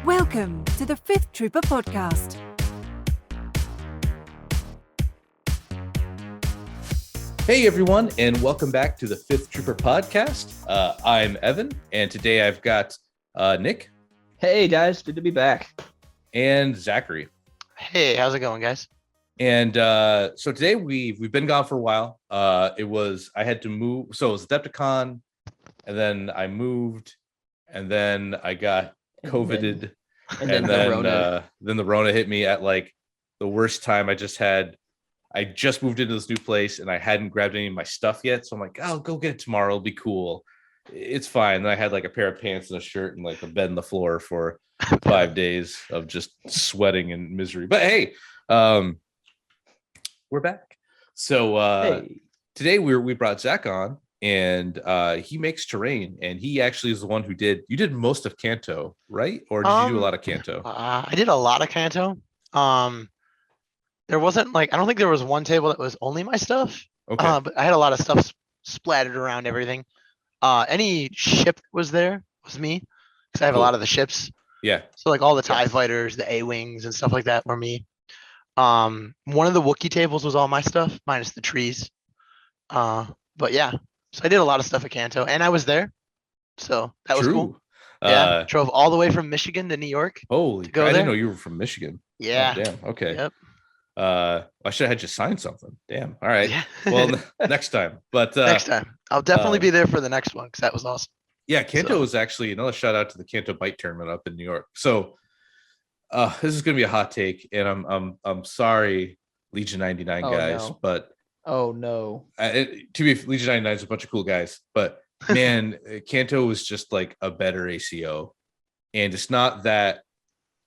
Welcome to the Fifth Trooper podcast. Hey everyone, and welcome back to the Fifth Trooper podcast. I'm Evan, and today I've got Nick. Hey guys, good to be back. And Zachary. Hey, how's it going, guys? And so today we've been gone for a while. I had to move, so it was Adepticon, and then I moved, and then I got COVIDed, and then the Rona hit me at like the worst time. I just moved into this new place and I hadn't grabbed any of my stuff yet. So I'm like, I'll go get it tomorrow. It'll be cool. It's fine. And I had like a pair of pants and a shirt and like a bed on the floor for 5 days of just sweating and misery. But hey, we're back. So today we brought Zach on, and he makes terrain, and he actually is the one who you did most of Kanto, right? Or did you do a lot of Kanto? I did a lot of Kanto. There wasn't I don't think there was one table that was only my stuff. Okay. But I had a lot of stuff splattered around everything. Any ship was there was me, because I have a lot of the ships. Yeah. So like all the TIE fighters, the A-wings and stuff like that were me. One of the Wookiee tables was all my stuff, minus the trees. But yeah, so I did a lot of stuff at Kanto, and I was there, so that was cool. Yeah, drove all the way from Michigan to New York. Holy, I didn't know you were from Michigan. Yeah. Oh, damn. Okay. Yep. I should have had you sign something. Damn. All right. Yeah. Well, next time. But next time, I'll definitely be there for the next one, because that was awesome. Yeah, Kanto was actually another shout out to the Kanto Bite Tournament up in New York. So this is gonna be a hot take, and I'm sorry, Legion 99 guys, but oh no, to be Legion 99 is a bunch of cool guys, but man, Kanto was just like a better ACO, and it's not that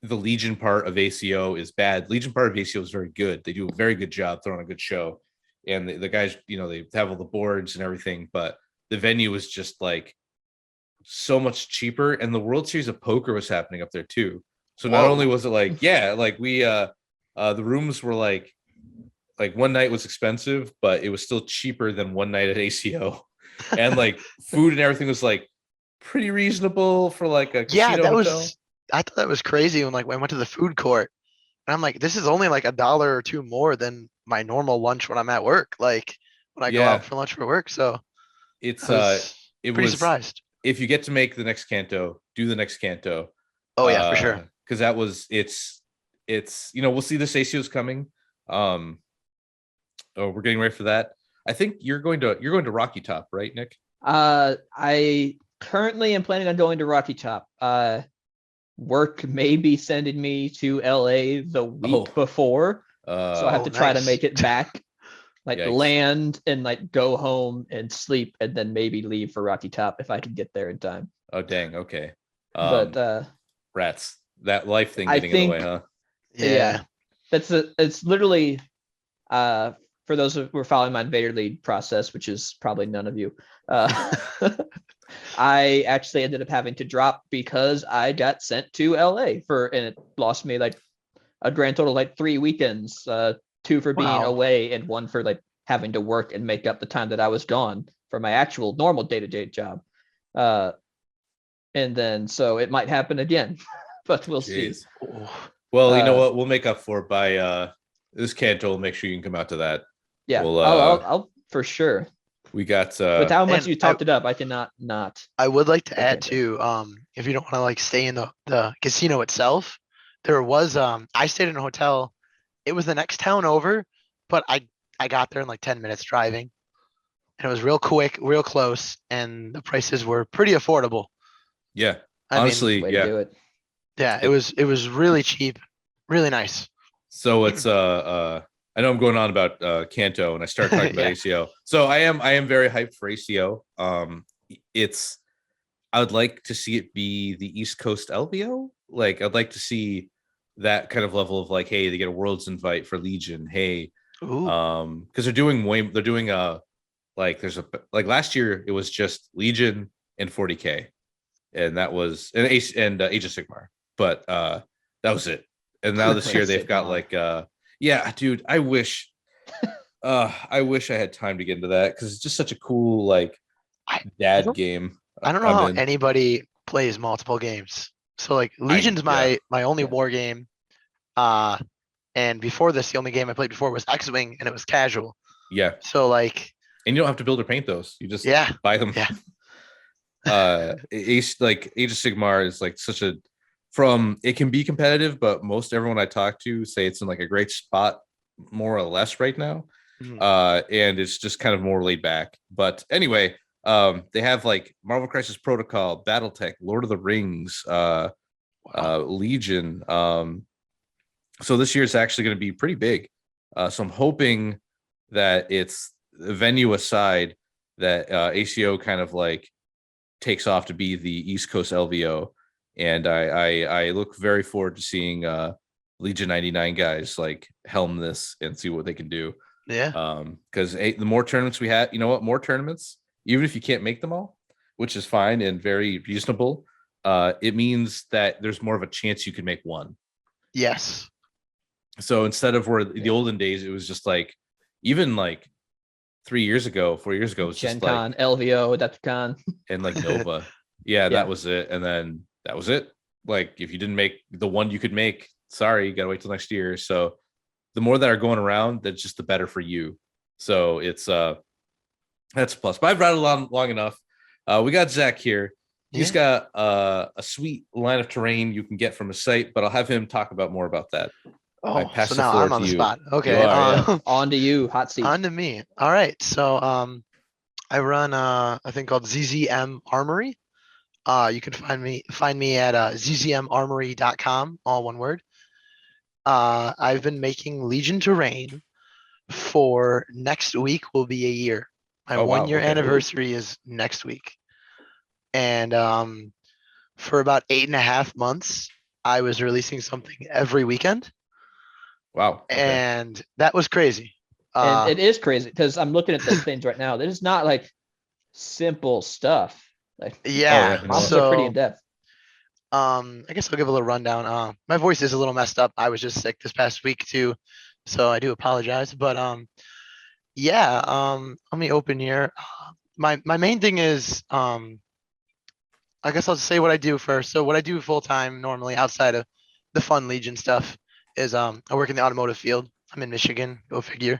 the Legion part of ACO is bad. Legion part of ACO is very good. They do a very good job throwing a good show, and the guys, they have all the boards and everything, but the venue was just like so much cheaper, and the World Series of Poker was happening up there too. So not only was it like, we the rooms were like one night was expensive, but it was still cheaper than one night at ACO, and like food and everything was like pretty reasonable for like a casino hotel. I thought that was crazy when I went to the food court, and I'm like, this is only like $1 or $2 more than my normal lunch when I'm at work, like when I go out for lunch for work. So it pretty surprised. If you get to make the next Kanto, do the next Kanto. Oh yeah, for sure. Because it's we'll see this ACO's coming. We're getting ready for that. I think you're going to Rocky Top, right, Nick? I currently am planning on going to Rocky Top. Work may be sending me to LA the week before, so I have to try to make it back, land and go home and sleep, and then maybe leave for Rocky Top if I can get there in time. Oh dang, okay. But rats, that life thing getting in the way, huh? Yeah. It's literally for those who are following my Invader League process, which is probably none of you. I actually ended up having to drop because I got sent to LA and it lost me a grand total 3 weekends, 2 for being away and 1 for having to work and make up the time that I was gone for my actual normal day-to-day job. And then so it might happen again, but we'll see. Well, you know what? We'll make up for it by this Kanto. We'll make sure you can come out to that. Yeah, I'll for sure. We got with how much you topped it up, I cannot not. I would like to add too, if you don't want to stay in the casino itself, there was I stayed in a hotel. It was the next town over, but I got there in 10 minutes driving, and it was real quick, real close, and the prices were pretty affordable. Yeah, honestly, way to do it. Yeah, it was really cheap, really nice. So it's I know I'm going on about Kanto, and I started talking about ACO. So I am very hyped for ACO. I would like to see it be the East Coast LVO. I'd like to see that kind of level of hey, they get a Worlds invite for Legion. Hey, because they're doing there's last year it was just Legion and 40K, and that was Age of Sigmar, but that was it. And now this year they've got yeah, dude, I wish I had time to get into that, because it's just such a cool dad game. I don't know how anybody plays multiple games. So like Legion's my only Yeah. war game. And before this, the only game I played before was X-Wing, and it was casual. Yeah. So like, And you don't have to build or paint those. You just yeah, buy them. yeah. Age of Sigmar is like such a it can be competitive, but most everyone I talk to say it's in like a great spot, more or less right now. And it's just kind of more laid back. But anyway, they have like Marvel Crisis Protocol, BattleTech, Lord of the Rings, Legion. So this year is actually going to be pretty big. So I'm hoping that it's the venue aside that ACO kind of like takes off to be the East Coast LVO. And I look very forward to seeing Legion 99 guys like helm this and see what they can do. Yeah. Because the more tournaments we have, more tournaments, even if you can't make them all, which is fine and very reasonable, it means that there's more of a chance you can make one. Yes. So instead of where the olden days, it was just like, even like 4 years ago, it was Gen just Con, like LVO, Adepticon, and like Nova. Yeah, that was it. And then that was it. Like if you didn't make the one you could make, sorry, you gotta wait till next year. So the more that are going around, that's just the better for you. So it's that's a plus. But I've rattled on long enough. We got Zach here. He's got a sweet line of terrain you can get from his site, but I'll have him talk about more about that. Oh, so now I'm on the spot. Okay. On to you, hot seat. On to me. All right. So I run a thing called ZZM Armory. You can find me at zzmarmory.com, all one word. I've been making Legion terrain for next week will be a year. My 1 year anniversary is next week. And for about 8.5 months, I was releasing something every weekend. Wow. Okay. And that was crazy. And it is crazy because I'm looking at those things right now. There's not like simple stuff. Like, models are pretty in depth. I guess I'll give a little rundown. My voice is a little messed up. I was just sick this past week too, so I do apologize. But let me open here. My main thing is I guess I'll just say what I do first. So what I do full time normally outside of the fun Legion stuff is I work in the automotive field. I'm in Michigan, go figure.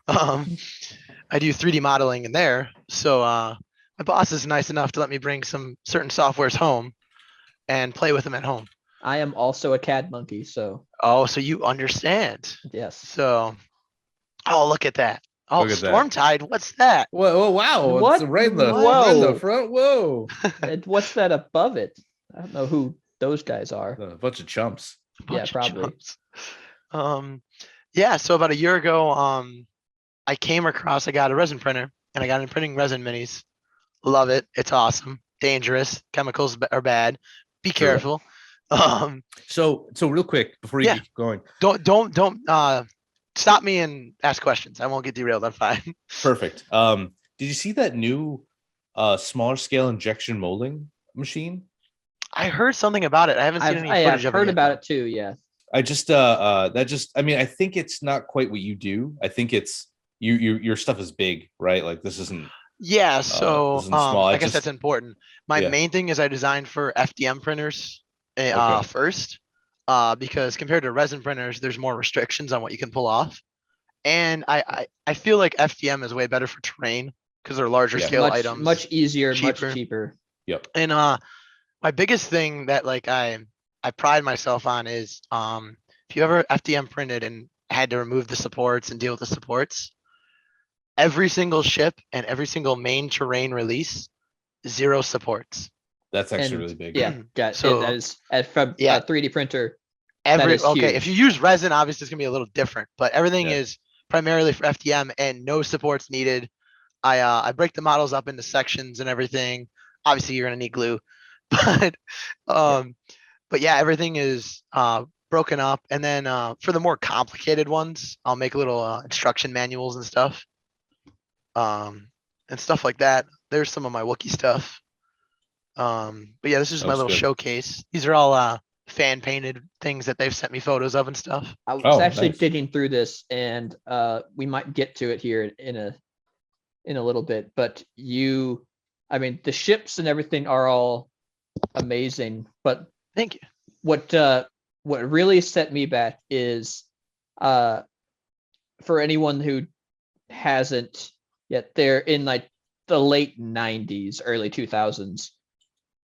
I do 3D modeling in there. So my boss is nice enough to let me bring some certain softwares home and play with them at home. I am also a CAD monkey, so. Oh, so you understand? Yes. So, look at that. Oh, Stormtide, what's that? Whoa, wow. What? It's right in the front. Whoa. And what's that above it? I don't know who those guys are. A bunch of chumps. Yeah, probably. So about a year ago, I got a resin printer and I got into printing resin minis. Love it. It's awesome. Dangerous. Chemicals are bad. Be careful. So real quick before you keep going. Don't stop me and ask questions. I won't get derailed. I'm fine. Perfect. Did you see that new smaller scale injection molding machine? I heard something about it. I haven't seen any footage of it. I've heard about it too. Yeah. I just I think it's not quite what you do. I think it's your stuff is big, right? Like this isn't. Yeah. So this isn't small. I guess that's important. My main thing is I designed for FDM printers first, because compared to resin printers, there's more restrictions on what you can pull off. And I feel like FDM is way better for terrain because they're larger scale items. Much easier, much cheaper. Yep. And my biggest thing that like I pride myself on is if you ever FDM printed and had to remove the supports and deal with the supports, every single ship and every single main terrain release, 0 supports. That's actually really big. Yeah. So that is from 3D printer. If you use resin, obviously it's gonna be a little different, but everything is primarily for FDM and no supports needed. I break the models up into sections and everything. Obviously you're gonna need glue, but everything is broken up. And then for the more complicated ones, I'll make little instruction manuals and stuff. And stuff like that. There's some of my Wookiee stuff. This is my little showcase. These are all fan painted things that they've sent me photos of and stuff. I was actually digging through this, and we might get to it here in a little bit. But the ships and everything are all amazing, but Thank you. What really set me back is for anyone who hasn't yet, they're in like the late 90s, early 2000s.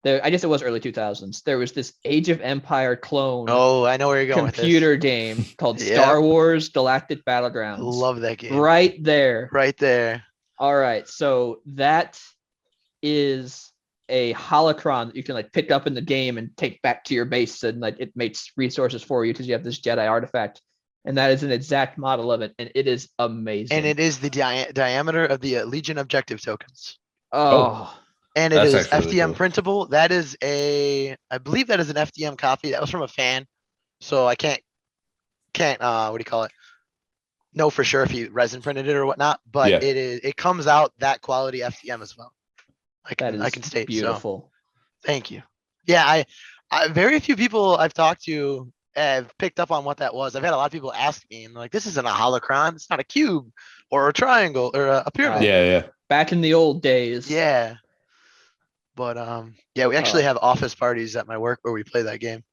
I guess it was early 2000s. There was this Age of Empire clone Oh, I know where you're going computer with this. game called Yep. Star Wars Galactic Battlegrounds. Love that game. Right there. Right there. All right. So that is a holocron that you can like pick up in the game and take back to your base, and like it makes resources for you because you have this Jedi artifact. And that is an exact model of it, and it is amazing. And it is the diameter of the Legion objective tokens. Oh. And it That's is actually really FDM cool. printable. That is I believe that is an FDM copy. That was from a fan. So I can't what do you call it? Know for sure if he resin printed it or whatnot, but Yeah. it comes out that quality FDM as well. I can state beautiful. So. Thank you. Yeah, I very few people I've talked to have picked up on what that was. I've had a lot of people ask me, and like, this isn't a holocron. It's not a cube or a triangle or a pyramid. Yeah. Back in the old days. Yeah. But yeah, we actually have office parties at my work where we play that game.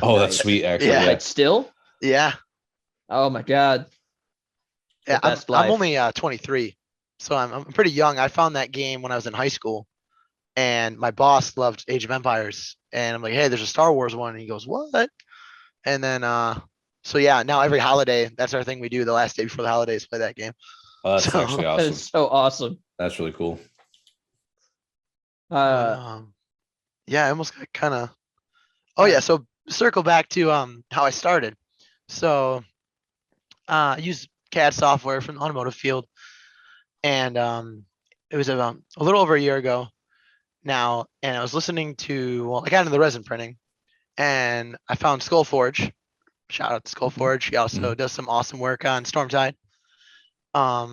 Oh, that's sweet. Actually, Yeah. Like still? Yeah. Oh my God. Yeah, I'm only 23, so I'm pretty young. I found that game when I was in high school, and my boss loved Age of Empires, and I'm like, hey, there's a Star Wars one, and he goes, what? And then so yeah, now every holiday, that's our thing we do. The last day before the holidays, play that game. Oh, that's actually That awesome. is so awesome. That's really cool. Yeah, I almost got kind of. Oh yeah, so circle back to how I started. So I used CAD software from the automotive field, and it was a little over a year ago now, and I was listening to, well, I got into the resin printing, and I found Skullforge. Shout out to Skullforge. He also does some awesome work on Stormtide. I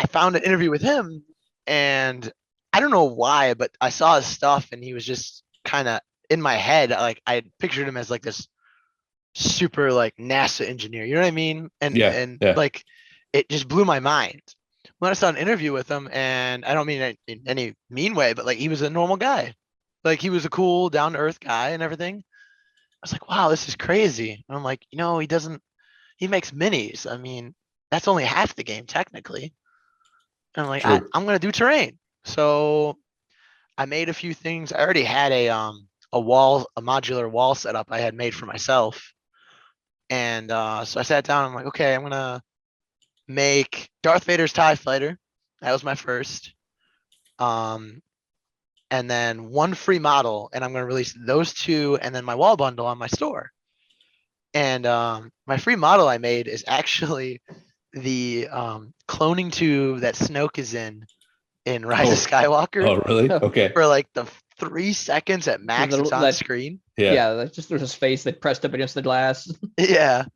found an interview with him, and I don't know why, but I saw his stuff, and he was just kind of in my head. Like I pictured him as like this super like NASA engineer. You know what I mean? And like it just blew my mind when I saw an interview with him. And I don't mean it in any mean way, but like he was a normal guy. Like he was a cool, down to earth guy and everything. I was like, wow, this is crazy. And I'm like, he makes minis. I mean, that's only half the game technically. And I'm like, I'm gonna do terrain. So I made a few things. I already had a modular wall setup I had made for myself. And so I sat down. I'm like, okay, I'm gonna make Darth Vader's TIE Fighter. That was my first. And then one free model, and I'm gonna release those two, and then my wall bundle on my store. And my free model I made is actually the cloning tube that Snoke is in Rise of Skywalker. Oh, really? Okay. For like the 3 seconds at max, it's on screen. Yeah, that's just there's his face that pressed up against the glass. Yeah.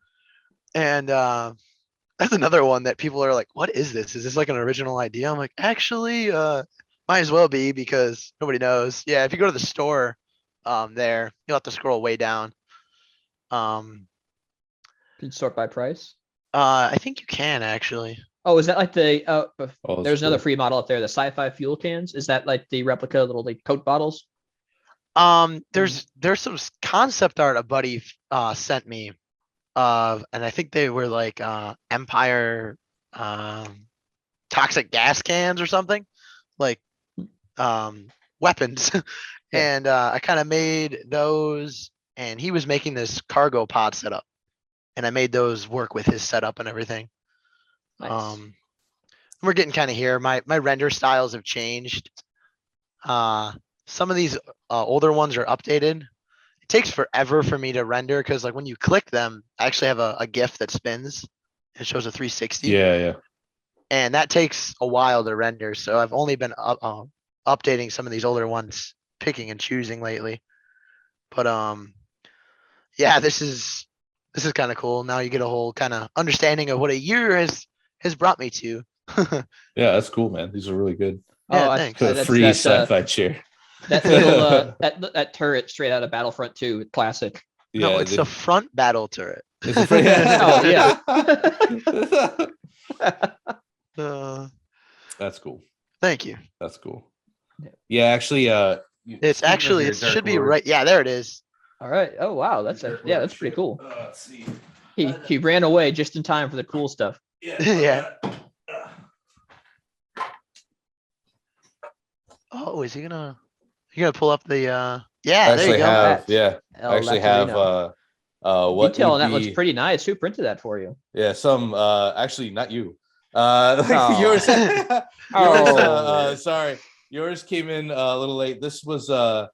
And that's another one that people are like, what is this? Is this like an original idea? I'm like, actually, might as well be, because nobody knows. Yeah, if you go to the store there, you'll have to scroll way down. Can you sort by price? I think you can actually. Oh, is that like the there's another free model up there, the Sci-Fi fuel cans? Is that like the replica little like Coke bottles? There's some concept art a buddy sent me and I think they were like Empire toxic gas cans or something, like weapons. And I kind of made those, and he was making this cargo pod setup, and I made those work with his setup and everything. Nice. We're getting kind of here. My render styles have changed. Some of these older ones are updated. It takes forever for me to render, because like when you click them, I actually have a GIF that spins. It shows a 360. Yeah. And that takes a while to render. So I've only been updating some of these older ones, picking and choosing lately. But yeah, this is kind of cool. Now you get a whole kind of understanding of what a year has brought me to. Yeah, that's cool, man. These are really good. Yeah, thanks. A free sci-fi chair. That little that turret straight out of Battlefront 2, classic. Yeah, no, it's a front battle turret. It's a free. Oh yeah. That's cool. Thank you. That's cool. Yeah, actually, It's actually, it should be right. Yeah, there it is. All right. Oh wow, that's pretty cool. Let's see. He ran away just in time for the cool stuff. Yeah. Oh, is he gonna? You gonna pull up the? Yeah, I there you actually go. have. Yeah, El I actually have. Latarino. What Detail would on that be, looks pretty nice. Who printed that for you? Yeah, some. Actually, not you. Oh. Yours. Oh. Sorry, yours came in a little late. This was so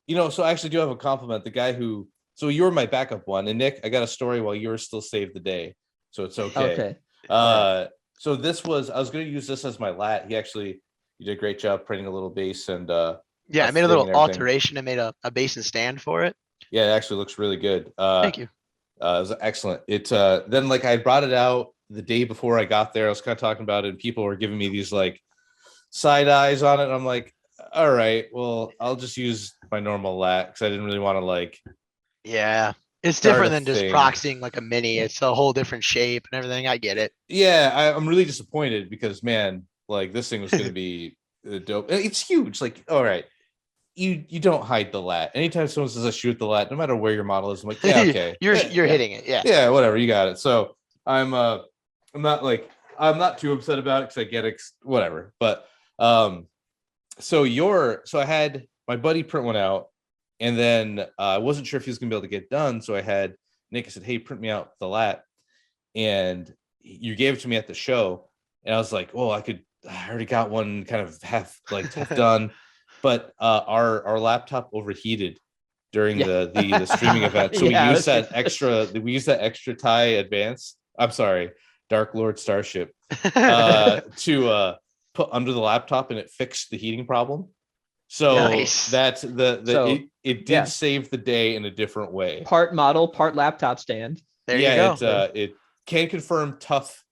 I actually do have a compliment. The guy who. So you were my backup one, and Nick, I got a story while you were still saved the day, so it's okay. Okay. So this was. I was going to use this as my lat. You did a great job printing a little base and. Yeah, I made a little alteration and made a basin stand for it. Yeah, it actually looks really good. Thank you. It was excellent. It then like I brought it out the day before I got there. I was kind of talking about it, and people were giving me these like side eyes on it. And I'm like, all right, well, I'll just use my normal lat because I didn't really want to like. Yeah, it's start different a than just thing. proxying like a mini. It's a whole different shape and everything. I get it. Yeah, I'm really disappointed because man, like this thing was going to be dope. It's huge. Like, all right. You don't hide the lat. Anytime someone says I shoot the lat, no matter where your model is, I'm like, yeah, okay. You're hitting it. Yeah. Yeah, whatever, you got it. So I'm not too upset about it because I get it, whatever. But so I had my buddy print one out, and then I wasn't sure if he was gonna be able to get it done. So I had Nick, I said, hey, print me out the lat. And you gave it to me at the show, and I was like, well, I already got one kind of half done. But our laptop overheated during the streaming event, so we used that extra tie advance. I'm sorry, Dark Lord Starship to put under the laptop, and it fixed the heating problem. So nice. That's it did save the day in a different way. Part model, part laptop stand. There you go. It can confirm tough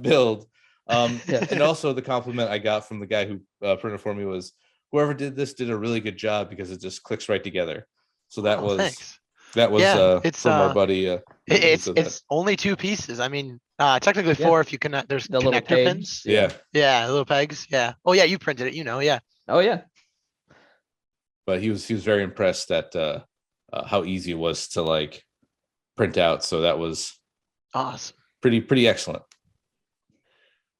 build. And also the compliment I got from the guy who printed for me was, whoever did this did a really good job because it just clicks right together. So that was thanks. It's from our buddy. It's only 2 pieces. I mean, technically 4 if you connect. There's the connector pins. Yeah, the little pegs. Yeah. Oh yeah, you printed it. Yeah. Oh yeah. But he was very impressed at how easy it was to like print out. So that was awesome. Pretty excellent.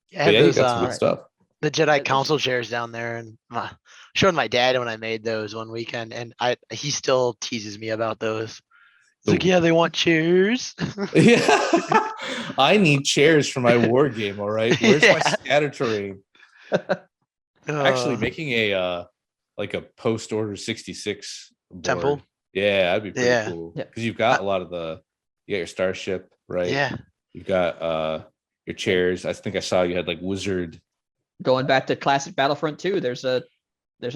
Yeah, you got some good stuff. The Jedi Council chairs down there, and showed my dad when I made those one weekend, and he still teases me about those. He's like, yeah, they want chairs. Yeah, I need chairs for my war game. All right, where's my scatter terrain? Actually, making a post order 66 board. Temple. Yeah, that'd be pretty cool because you've got a lot of you got your starship, right? Yeah, you've got your chairs. I think I saw you had like wizard. Going back to classic Battlefront 2, there's a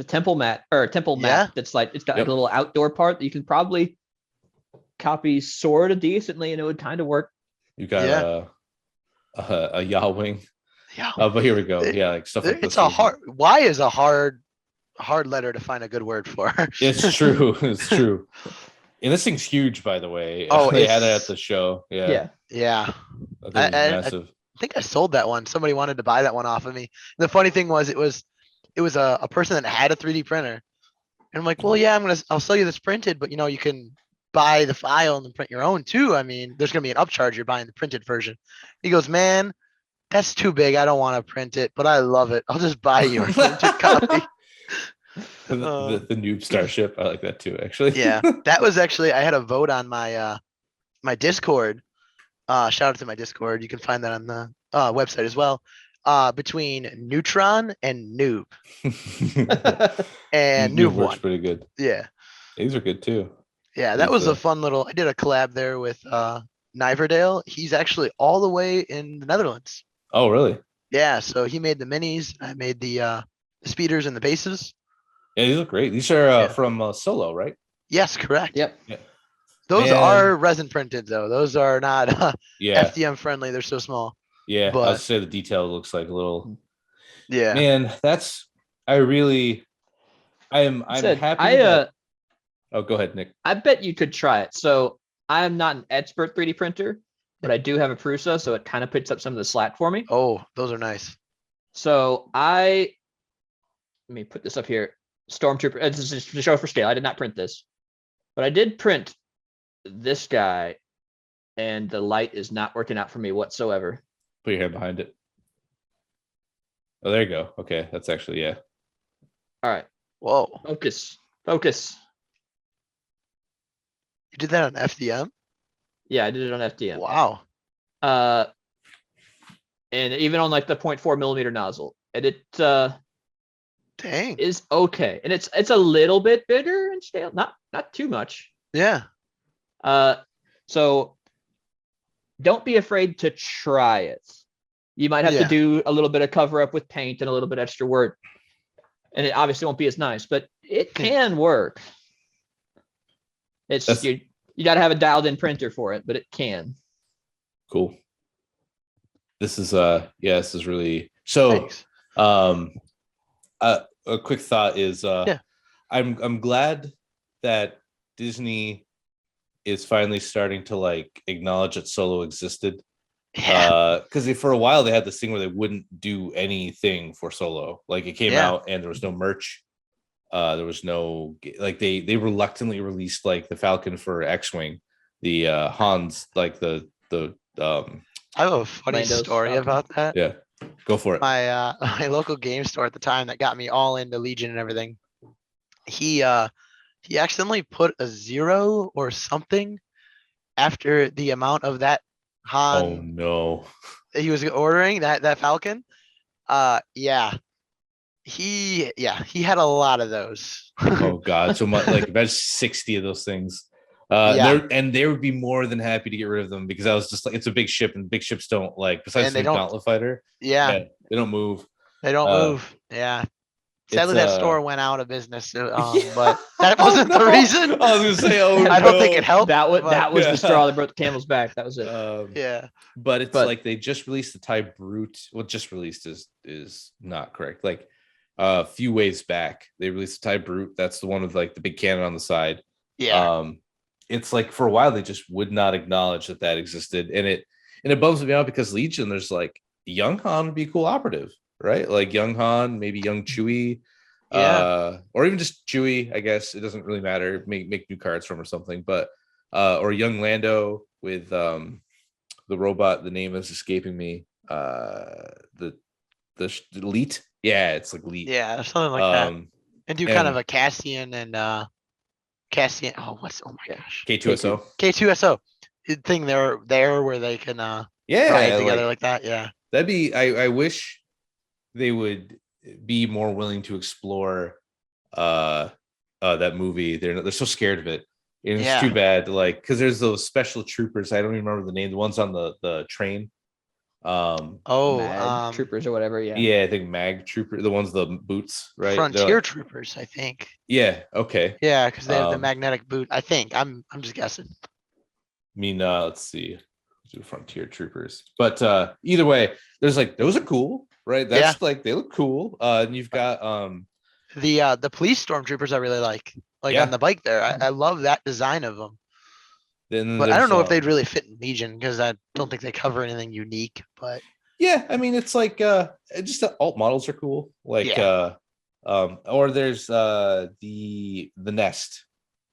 temple mat that's like it's got a little outdoor part that you can probably copy sort of decently, and it would kind of work. You got a yaw wing. Yeah. But here we go. Yeah, like stuff like it's this. Y is a hard letter to find a good word for. It's true. It's true. And this thing's huge, by the way. Oh, they had it at the show. Yeah. Massive. I think I sold that one. Somebody wanted to buy that one off of me. The funny thing was, it was a person that had a 3D printer, and I'm like, well, yeah, I'll sell you this printed, but you can buy the file and then print your own too. I mean, there's gonna be an upcharge. You're buying the printed version. He goes, man, that's too big. I don't want to print it, but I love it. I'll just buy you a printed copy. The noob starship. I like that too, actually. Yeah, that was actually, I had a vote on my my Discord. Shout out to my Discord. You can find that on the website as well. Between Neutron and Noob. And Noob works pretty good. Yeah. These are good too. Yeah, that was a fun little, I did a collab there with Niverdale. He's actually all the way in the Netherlands. Oh, really? Yeah, so he made the minis. I made the speeders and the bases. Yeah, these look great. These are from Solo, right? Yes, correct. Yep. Yeah. Those are resin printed though. Those are not FDM friendly. They're so small. Yeah, but I'd say the detail looks like a little. Yeah, man, I'm happy. Oh, go ahead, Nick. I bet you could try it. So I'm not an expert 3D printer, but I do have a Prusa, so it kind of picks up some of the slack for me. Oh, those are nice. So let me put this up here. Stormtrooper. This is to show for scale. I did not print this, but I did print this guy, and the light is not working out for me whatsoever. Put your hand behind it. Oh, there you go. Okay, that's actually All right. Whoa. Focus. You did that on FDM? Yeah, I did it on FDM. Wow. And even on like the 0.4 millimeter nozzle, and it Dang. is okay, and it's a little bit bitter and stale, not too much. Yeah. So don't be afraid to try it. You might have to do a little bit of cover up with paint and a little bit extra work, and it obviously won't be as nice, but it can work. It's just, you got to have a dialed in printer for it, but it can. cool. This is this is really so. Thanks. A quick thought is I'm glad that Disney is finally starting to like acknowledge that Solo existed. Yeah. Because for a while they had this thing where they wouldn't do anything for Solo. Like it came out and there was no merch. There was no like they reluctantly released like the Falcon for X-Wing, the Hans, like the I have a funny Lando's story Falcon. about that. yeah. Go for it. My my local game store at the time that got me all into Legion and everything. He accidentally put a 0 or something after the amount of that Han Oh no. that he was ordering, that Falcon. He had a lot of those. Oh god, so much like about 60 of those things. They would be more than happy to get rid of them because I was just like, it's a big ship and big ships don't like, besides the Gauntlet Fighter. Yeah, they don't move. They don't move. Yeah. Sadly, It's, that store went out of business, but that wasn't the reason. I was gonna say, I don't think it helped. That was yeah. the straw that broke the camel's back. That was it. Yeah. But it's like they just released the TIE Brute. Well, just released is not correct. Like a few waves back, they released the TIE Brute. That's the one with like the big cannon on the side. Yeah. It's like for a while they just would not acknowledge that existed, and it bums me out because Legion, there's like young Han would be a cool operative, right? Like young Han, maybe young Chewie, or even just Chewie. I guess it doesn't really matter. Make new cards from or something, but or young Lando with the robot. The name is escaping me. The Elite. Yeah, it's like Elite. Yeah, something like that. And do kind of a Cassian and Cassian. Oh my gosh. K2SO. K2SO thing there where they can ride together like that. Yeah. That'd be. I wish they would be more willing to explore that movie. They're so scared of it. And it's too bad. Like because there's those special troopers. I don't even remember the name. The ones on the train. Mag troopers or whatever. I think Mag Trooper, the ones the boots, right? Frontier troopers, I think. Yeah, okay. Yeah, because they have the magnetic boot. I think I'm just guessing. I mean, let's see. Let's do Frontier Troopers. But either way, there's like those are cool, right? That's like they look cool. And you've got the police stormtroopers I really like on the bike there. I love that design of them. But I don't know if they'd really fit in Legion because I don't think they cover anything unique. But yeah, I mean it's like just the alt models are cool. Like or there's the Nest,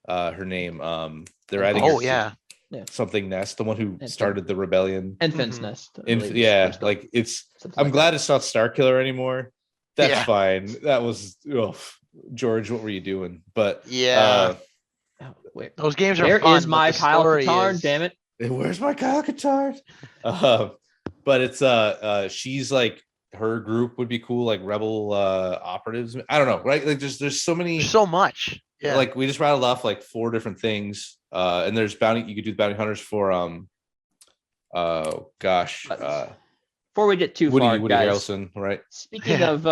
her name. They're adding something Nest, the one who started the rebellion. Infant's Nest. Like it's. I'm glad it's not Starkiller anymore. That's fine. That was George. What were you doing? But those games are Where fun. is my Kyle Katarn? Damn it! Where's my Kyle Katarn? But it's she's like her group would be cool, like rebel operatives. I don't know, right? Like there's so much. Yeah. Like we just rattled off like 4 different things. And there's bounty. You could do the bounty hunters for before we get too far, Woody guys. Harrelson, right? Speaking of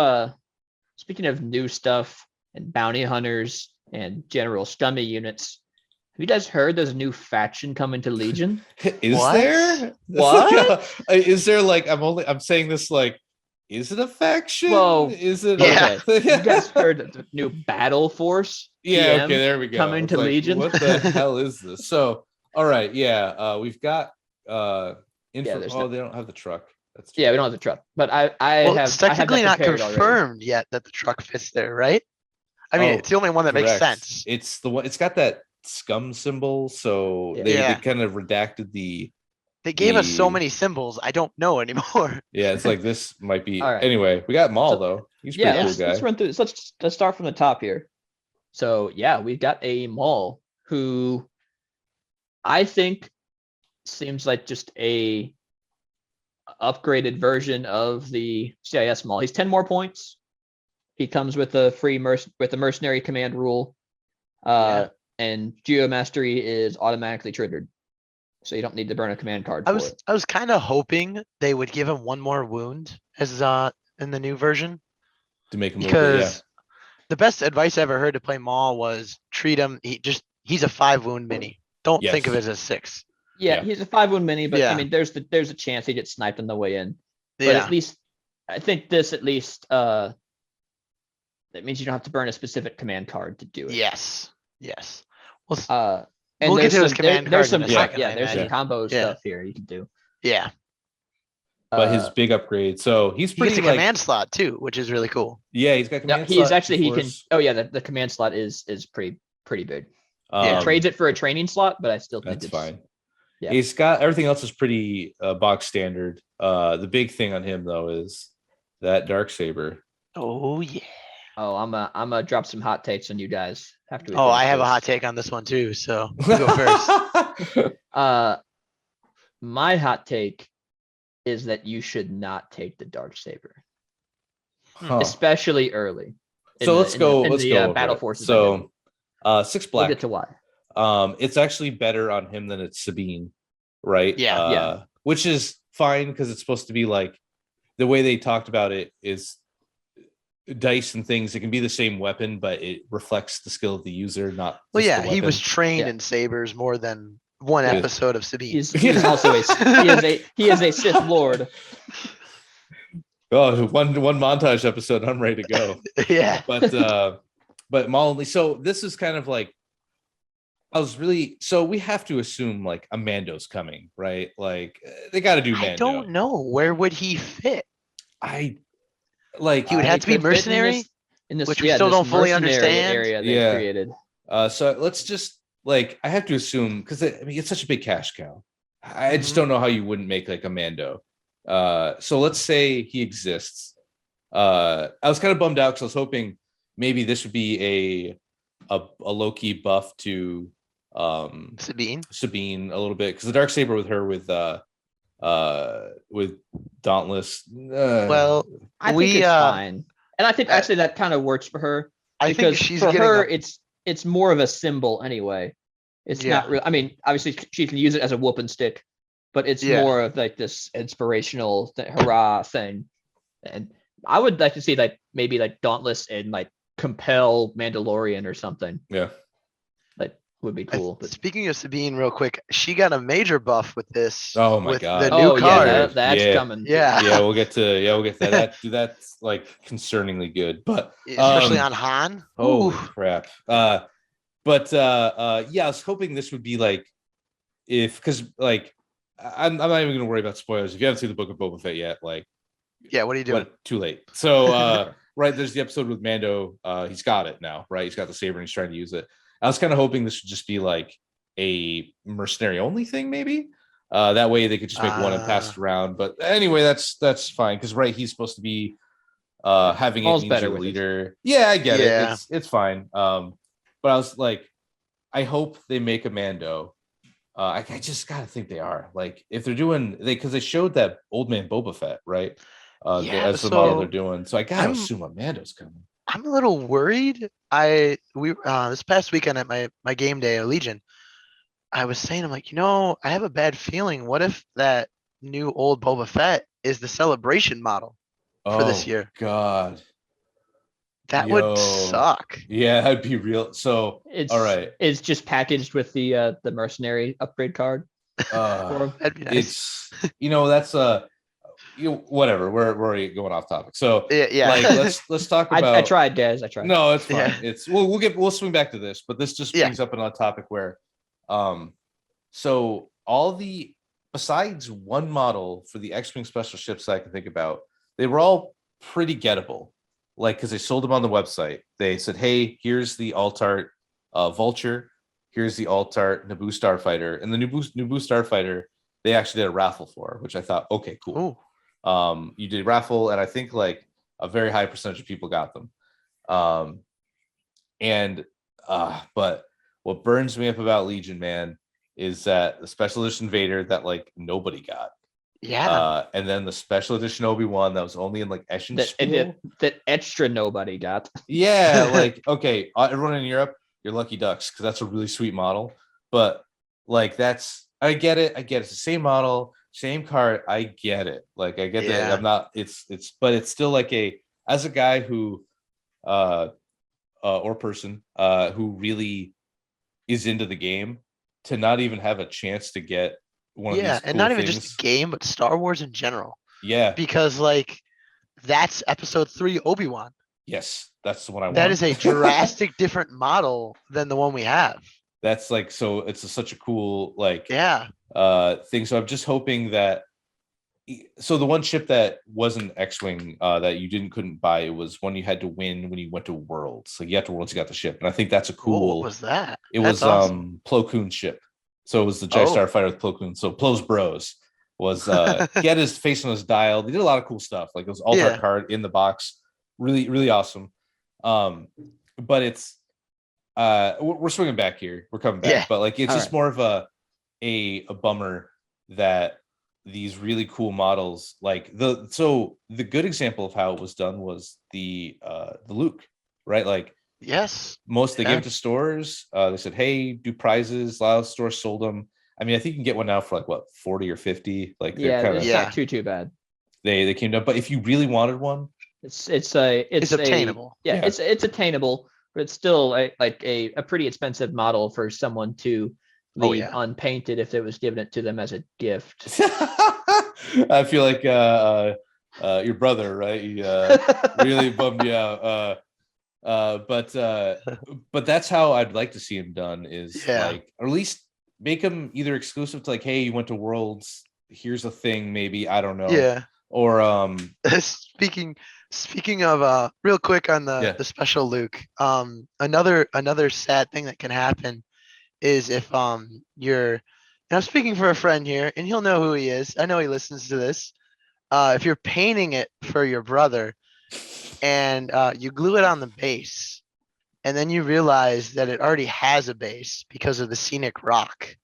new stuff and bounty hunters and general scummy units, have you guys heard there's a new faction coming to Legion? Is there? What? Is there like I'm saying this like, is it a faction? Well, is it? Yeah. You guys heard the new Battle Force? Yeah. PM Okay. There we go. Coming to Legion. What the hell is this? So, all right. Yeah. We've got info. They don't have the truck. That's true. Yeah, we don't have the truck, but It's technically not confirmed yet that the truck fits there, right? I mean, Oh, it's the only one that makes correct. sense. It's the one. It's got that scum symbol, so they Yeah. kind of redacted the. They gave us so the- many symbols. I don't know anymore. Yeah, it's like this might be. All right. Anyway, we got Maul So- though. He's a Yeah, pretty cool let's guy. run through this. Let's start from the top here. So yeah, we've got a Maul who I think seems like just a upgraded version of the CIS Maul. He's 10 more points. He comes with a free with the mercenary command rule. And Geo Mastery is automatically triggered. So you don't need to burn a command card for it. I was kind of hoping they would give him one more wound as in the new version, To make him a little bit, because the best advice I ever heard to play Maul was treat him. He's a 5 wound mini. Don't think of it Yes. as a 6. Yeah, Yeah. he's a 5-wound mini, but I Yeah. mean there's a chance he gets sniped on the way in. But Yeah. at least I think this at least that means you don't have to burn a specific command card to do it. Yes. Well, And We'll get there's to his some, command there's cards in some a second, I there's some imagine. combo Yeah. stuff here you can do. yeah. but his big upgrade. So he's He gets pretty a like. command slot too, which is really cool. Yeah, he's got No, command. he's slot actually he before can. us. Oh yeah, the command slot is pretty big. Yeah. Trades it for a training slot, but I still think That's it's fine. yeah. He's got everything else is pretty box standard. The big thing on him though is that dark saber. Oh yeah. Oh, I'm gonna drop some hot takes on you guys. After we Oh, finish I have a this. hot take on this one too. So you go first. My hot take is that you should not take the dark saber, Huh. especially early. So let's go. Let's go. over battle it. forces. engine. So, 6 We'll black. get to why. It's actually better on him than it's Sabine, right? Yeah. Yeah. Which is fine because it's supposed to be like the way they talked about it is dice and things. It can be the same weapon, but it reflects the skill of the user, not. Well, just yeah, the he was weapon. trained Yeah. in sabers more than one Yeah. episode of Sabine. He's also he is a Sith Lord. Oh, one montage episode. I'm ready to go. yeah. But Molly. So this is kind of like. So we have to assume like a Mando's coming, right? Like they got to do Mando. I don't know. Where would he fit? I like He would have to be could fit mercenary, in this which we still this don't fully mercenary understand. area they Yeah. created. So let's just like I have to assume because I mean it's such a big cash cow. I just Mhm. don't know how you wouldn't make like a Mando. So let's say he exists. I was kind of bummed out because I was hoping maybe this would be a low key buff to Sabine a little bit because the dark saber with her with Dauntless. Well, I think We, it's fine, and I think I- actually that kind of works for her I think because she's for getting her a- it's more of a symbol anyway. It's not Yeah. real. I mean, obviously she can use it as a whooping stick, but it's Yeah. more of like this inspirational hurrah thing. And I would like to see like maybe like Dauntless and like compel Mandalorian or something. Yeah. Like would be cool. But Speaking of Sabine, real quick, she got a major buff with this. Oh my with God. The new oh card. yeah, that's Yeah. coming. Yeah. Yeah, we'll get to that. That's like concerningly good, but Especially on Han. oh Ooh. crap. Yeah, I was hoping this would be like because like I'm not even gonna worry about spoilers. If you haven't seen the Book of Boba Fett yet, like Yeah, what are you doing? too late. So right, there's the episode with Mando. He's got it now, right? He's got the saber and he's trying to use it. I was kind of hoping this would just be like a mercenary only thing, maybe. That way they could just make one and pass it around. But anyway, that's fine because right, he's supposed to be having Maul's it means better you're a with it. leader. Yeah, I get Yeah. it. It's fine. But I was like, I hope they make a Mando. I just gotta think they are like if they're doing because they showed that old man Boba Fett, right? Yeah, As the model so they're doing. So I gotta I'm- assume a Mando's coming. I'm a little worried. We this past weekend at my game day at Legion, I was saying, I'm like, I have a bad feeling. What if that new old Boba Fett is the celebration model for this year? God. That Yo. would suck. Yeah, that'd be real. So It's all right. It's just packaged with the mercenary upgrade card. For him. That'd be nice. It's that's whatever. We're already going off topic. So Yeah. like let's talk about I tried, guys. I tried. No, it's fine. Yeah. It's we'll swing back to this, but this just Yeah. brings up another topic where so all the besides one model for the X-Wing special ships that I can think about, they were all pretty gettable. like, because they sold them on the website. They said, "Hey, here's the alt-art Vulture. Here's the alt-art Naboo Starfighter." And the Naboo Starfighter, they actually did a raffle for, which I thought, okay, cool. You did a raffle, and I think like a very high percentage of people got them. But what burns me up about Legion, man, is that the special edition Vader that like nobody got. Yeah. And then the special edition Obi-Wan that was only in like Eschenspiel. That extra nobody got. Yeah, like, okay, everyone in Europe, you're lucky ducks because that's a really sweet model. But like, I get it. It's the same model, same card. I get it. Like, I get that. I'm not. But it's still like as a guy who, or person, who really is into the game, to not even have a chance to get one of these cool and not even things. just the game, but Star Wars in general. Yeah, because like that's Episode 3 Obi-Wan. Yes, that's the one I want. That is a drastic different model than the one we have. That's like, so it's such a cool like thing. So I'm just hoping that. So the one ship that wasn't X-wing that you couldn't buy, it was one you had to win when you went to Worlds. Like, you got to Worlds, you got the ship, and I think that's a cool. What was that? That's awesome. Plo Koon's ship. So it was the Jedi Starfighter with Plo Koon. So Plo's Bros was he had his face on his dial. They did a lot of cool stuff. Like, it was alt-art card in the box. Really, really awesome. But it's we're swinging back here. We're coming back, but like, it's just more of a bummer that these really cool models, like the good example of how it was done was the Luke, right? Like, most they gave it to stores. They said, hey, do prizes. A lot of stores sold them. I mean, I think you can get one now for like what, 40 or 50. Like, it's not too bad. They came down, but if you really wanted one, it's obtainable. It's attainable, but it's still a pretty expensive model for someone to leave unpainted if it was given it to them as a gift. I feel like your brother, right? He really bummed you out. But that's how I'd like to see him done, is like, or at least make him either exclusive to like, hey, you went to Worlds, here's a thing, maybe, I don't know. Or speaking of real quick on the special Luke, another sad thing that can happen is if you're, and I'm speaking for a friend here, and he'll know who he is. I know he listens to this. If you're painting it for your brother and you glue it on the base, and then you realize that it already has a base because of the scenic rock.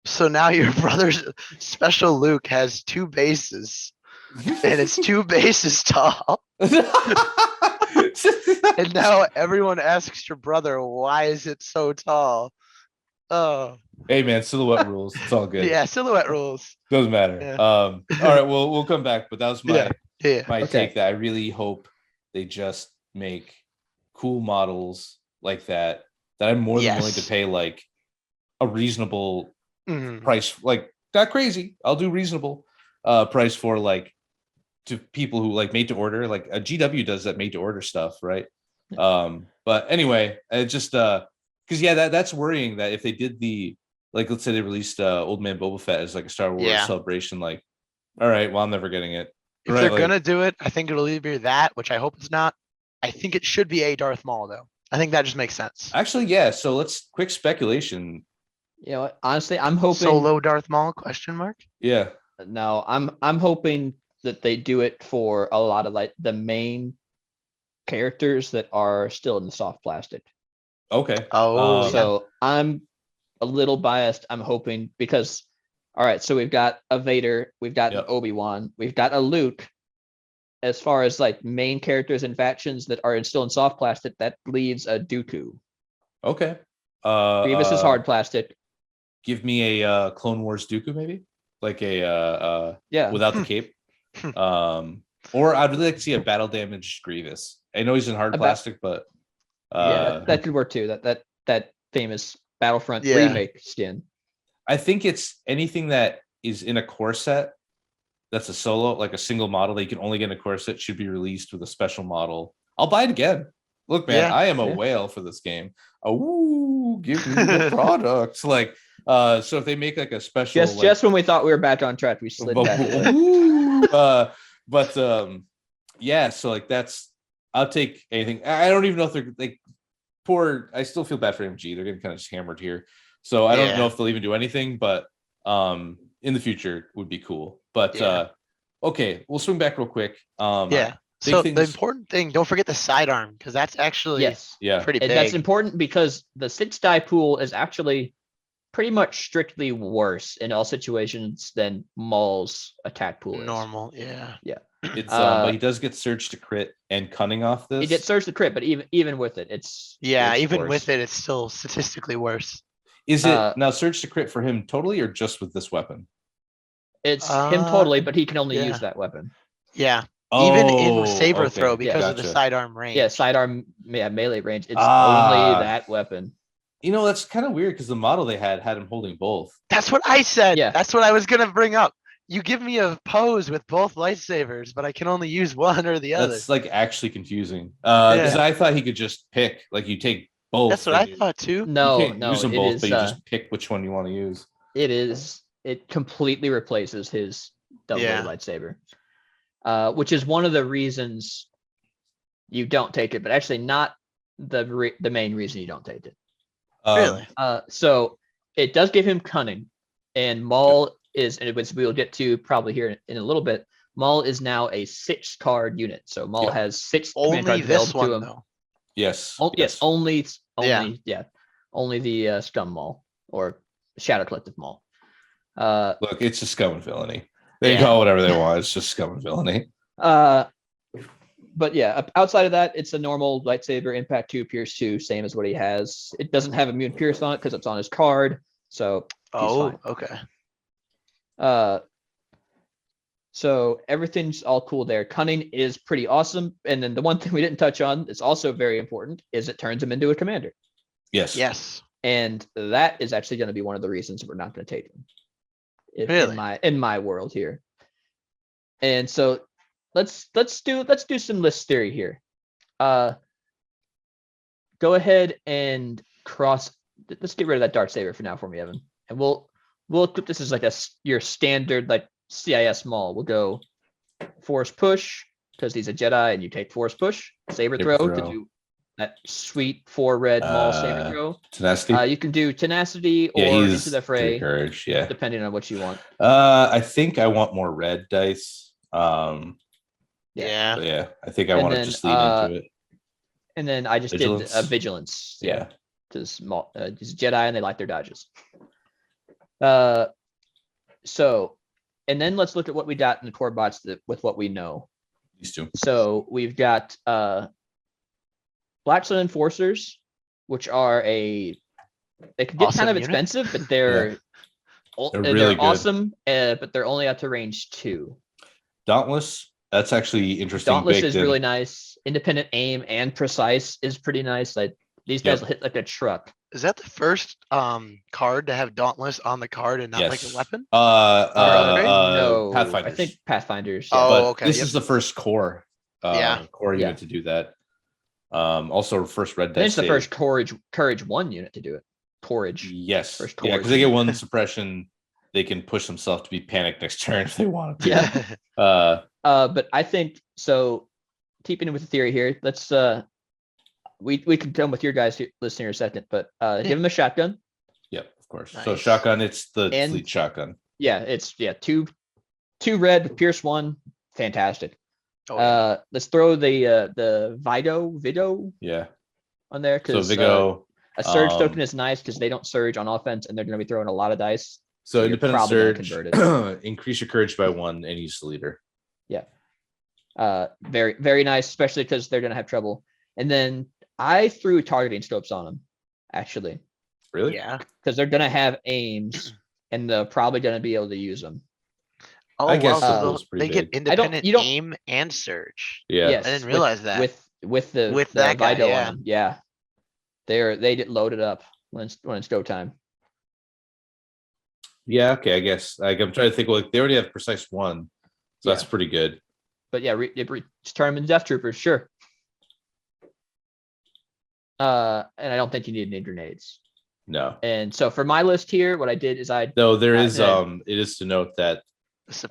So now your brother's special Luke has two bases, and it's 2 bases tall. And now everyone asks your brother, why is it so tall? Oh, hey man, silhouette rules. It's all good. Yeah, silhouette rules. Doesn't matter. All right, we'll come back, but that was my take. That I really hope they just make cool models like that I'm more than willing to pay like a reasonable price, like not crazy. I'll do reasonable price for, like, to people who like made to order. Like a GW does that made to order stuff, right? But anyway, it just because that's worrying that if they did the, like, let's say they released Old Man Boba Fett as like a Star Wars celebration, like, all right, well, I'm never getting it. If they're gonna do it, I think it'll either be that, which I hope it's not. I think it should be a Darth Maul, though. I think that just makes sense. Actually, yeah. So let's quick speculation. You know, honestly, I'm hoping Solo Darth Maul ? Yeah. No, I'm hoping that they do it for a lot of like the main characters that are still in the soft plastic. Okay. So I'm a little biased. I'm hoping because, all right, so we've got a Vader, we've got an Obi-Wan, we've got a Luke. As far as like main characters and factions that are still in soft plastic, that leaves a Dooku. Okay. Grievous is hard plastic. Give me a Clone Wars Dooku, maybe, like a without the cape. Or I'd really like to see a battle damaged Grievous. I know he's in hard plastic, but that could work too. That famous Battlefront remake skin. I think it's anything that is in a core set that's a solo, like a single model that you can only get in a core set, should be released with a special model. I'll buy it again. Look, man, I am a whale for this game. Oh, give me the products. Like, so if they make like a special, just when we thought we were back on track, we slid back. Yeah, so like that's I'll take anything. I don't even know if they're like poor. I still feel bad for MG. They're getting kind of just hammered here. So I don't know if they'll even do anything, but in the future would be cool. But okay, we'll swing back real quick. So the important thing, don't forget the sidearm, because that's actually pretty big. That's important because the 6-die pool is actually pretty much strictly worse in all situations than Maul's attack pool is. Normal, yeah. It's but he does get surge to crit and cunning off this. He gets surge to crit, but even with it, it's even worse. with it, it's still statistically worse. Is it now surge to crit for him totally or just with this weapon? It's him totally, but he can only use that weapon. Yeah. Even in saber throw because of the sidearm range. Yeah, sidearm melee range. It's only that weapon. You know, that's kind of weird because the model they had him holding both. That's what I said. Yeah. That's what I was gonna bring up. You give me a pose with both lightsabers, but I can only use one or the other. That's like actually confusing. Because I thought he could just pick, like you take both. That's what I thought too. No, you can't use them both, but you just pick which one you want to use. It completely replaces his double lightsaber. Which is one of the reasons you don't take it, but actually not the main reason you don't take it. Really? So it does give him cunning, and Maul is, and which we'll get to probably here in a little bit. Maul is now a 6-card unit, so Maul has 6 command cards available to him. Though. Yes. Yes. Only the Scum Maul or Shadow Collective Maul. Look, it's just scum and villainy. They can call it whatever they want. It's just scum and villainy. But yeah, outside of that, it's a normal lightsaber, impact 2, pierce 2, same as what he has. It doesn't have immune pierce on it because it's on his card. So he's fine. Okay. So everything's all cool there. Cunning is pretty awesome. And then the one thing we didn't touch on is also very important is it turns him into a commander. Yes. And that is actually going to be one of the reasons we're not going to take him. In my world here. And so let's do some list theory here. Go ahead and let's get rid of that Darksaber for now for me, Evan. And we'll equip this as like your standard like CIS Maul. We'll go force push because he's a Jedi and you take force push, saber throw to do that sweet 4-red Maul saber throw. Tenacity. You can do tenacity or into the fray. Courage, depending on what you want. I think I want more red dice. I think I want to just lean into it. And then I just did vigilance. Yeah. Because he's Jedi and they like their dodges. So, and then let's look at what we got in the core bots with what we know. These two. So we've got Black Sun Enforcers, which are they can get kind of expensive, but they're really awesome. But they're only out to range 2. Dauntless. That's actually interesting. Dauntless is really nice. Independent aim and precise is pretty nice. Like these guys will hit like a truck. Is that the first card to have Dauntless on the card and not like a weapon? No, Pathfinders. I think Pathfinders. Okay. This is the first core unit to do that. Also first red dice. It's the first courage 1 unit to do it. Courage. Yes. First yeah, because they get 1 suppression. They can push themselves to be panicked next turn if they want to. Yeah. But I think so. Keeping with the theory here, let's we can come with your guys listening in a second, but give him a shotgun. Yep, of course. Nice. So shotgun, it's the fleet shotgun. Yeah, it's 2 red with pierce 1. Fantastic. Let's throw the Vigo on there because Vigo a surge token is nice because they don't surge on offense and they're going to be throwing a lot of dice. So independent surge, increase your courage by 1 and use the leader. Yeah. Very, very nice, especially because they're going to have trouble. And then I threw targeting scopes on them, actually. Really? Yeah. Because they're going to have aims and they're probably going to be able to use them. Oh, I guess they get independent aim and surge. Yeah. Yes, I didn't realize that. With that guy, yeah. They get loaded up when it's go time. Yeah, okay, I guess. Like I'm trying to think, like they already have precise 1, so that's pretty good. But yeah, just turn them into Death Troopers, sure. And I don't think you need any grenades. No. And so for my list here, what I did is there is it is to note that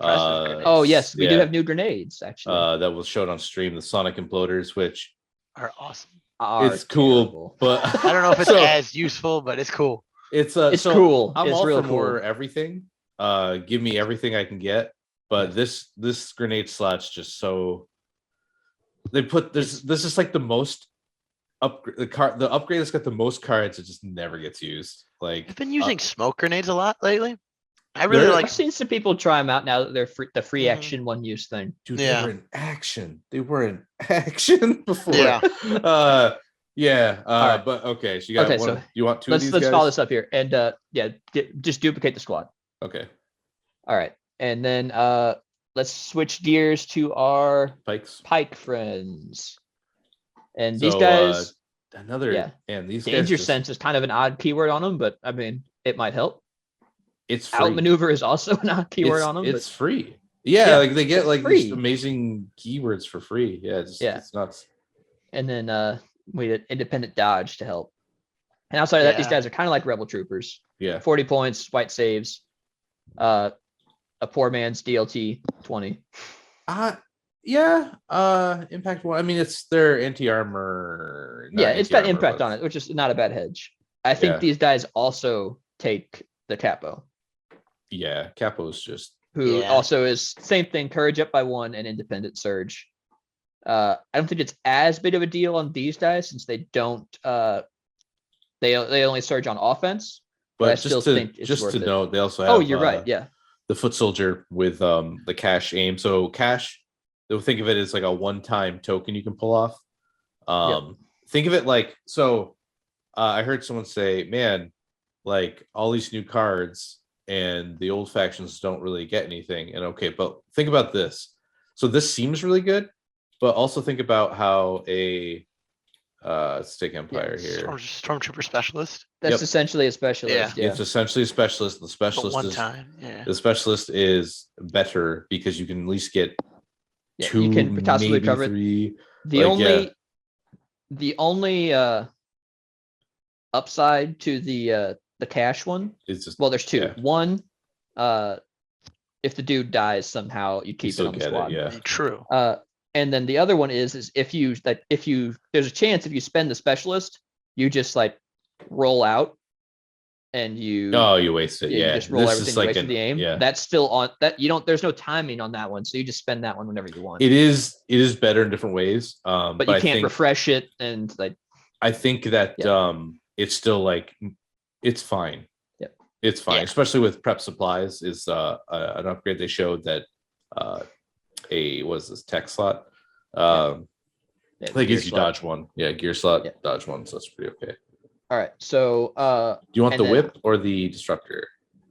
oh yes, we do have new grenades actually. That was shown on stream, the Sonic Imploders, which are awesome. It's cool, but I don't know if it's so, as useful, but it's cool. It's so cool. I'm It's all real for more cool. everything. Give me everything I can get, but this grenade slot's just so they put this is like the most the upgrade that's got the most cards. It just never gets used. Like I've been using smoke grenades a lot lately. I really like. I've seen some people try them out now that they're the free Mhm. action one use thing. Dude, Yeah. they were in action. They were in action before. Yeah. Yeah. Alright. But okay, so you got Okay, one. so You want two of let's these guys? follow this up here, and just duplicate the squad. Okay. All right, and then let's switch gears to our Pikes. Pike friends, and these So guys. another and these Danger guys sense is kind of an odd keyword on them, but I mean it might help. it's free. Outmaneuver is also an odd keyword on them. It's free. Yeah, like they get like free. these amazing keywords for free. Yeah, it's nuts. And then we did independent dodge to help. And outside of that, these guys are kind of like rebel troopers. Yeah. 40 points, white saves. A poor man's DLT 20. Yeah. Impact one. I mean, it's their anti-armor. Yeah, it's got impact on it, which is not a bad hedge. I think these guys also take the capo. Yeah, capo's just who also is same thing, courage up by 1 and independent surge. I don't think it's as big of a deal on these guys since they don't they only surge on offense. But I still think it's worth it. Note, they also have you're right, yeah. The foot soldier with the cash aim. So cash, they'll think of it as like a one-time token you can pull off. Think of it like I heard someone say, man, like all these new cards and the old factions don't really get anything. And okay, but think about this. So this seems really good, but also think about how a Stick Empire here. Stormtrooper specialist. That's essentially a specialist. Yeah. It's essentially a specialist. The specialist but one time. The specialist is better because you can at least get 2, you can possibly maybe cover 3. The only upside to the cash one is just there's 2. Yeah. One, if the dude dies somehow, you keep it on the squad. True. And then the other one is if you there's a chance if you spend the specialist, you just like roll out and you waste it. You just roll everything, you wasted the aim. Yeah. That's still on that you don't there's no timing on that one, so you just spend that one whenever you want. It is but in different ways. But you can't refresh it and like I think that it's still like it's fine. Yep. It's fine, especially with prep supplies is an upgrade they showed that tech slot. That gives you dodge 1. Yeah, gear slot, dodge 1, so that's pretty okay. All right. So do you want the whip or the disruptor?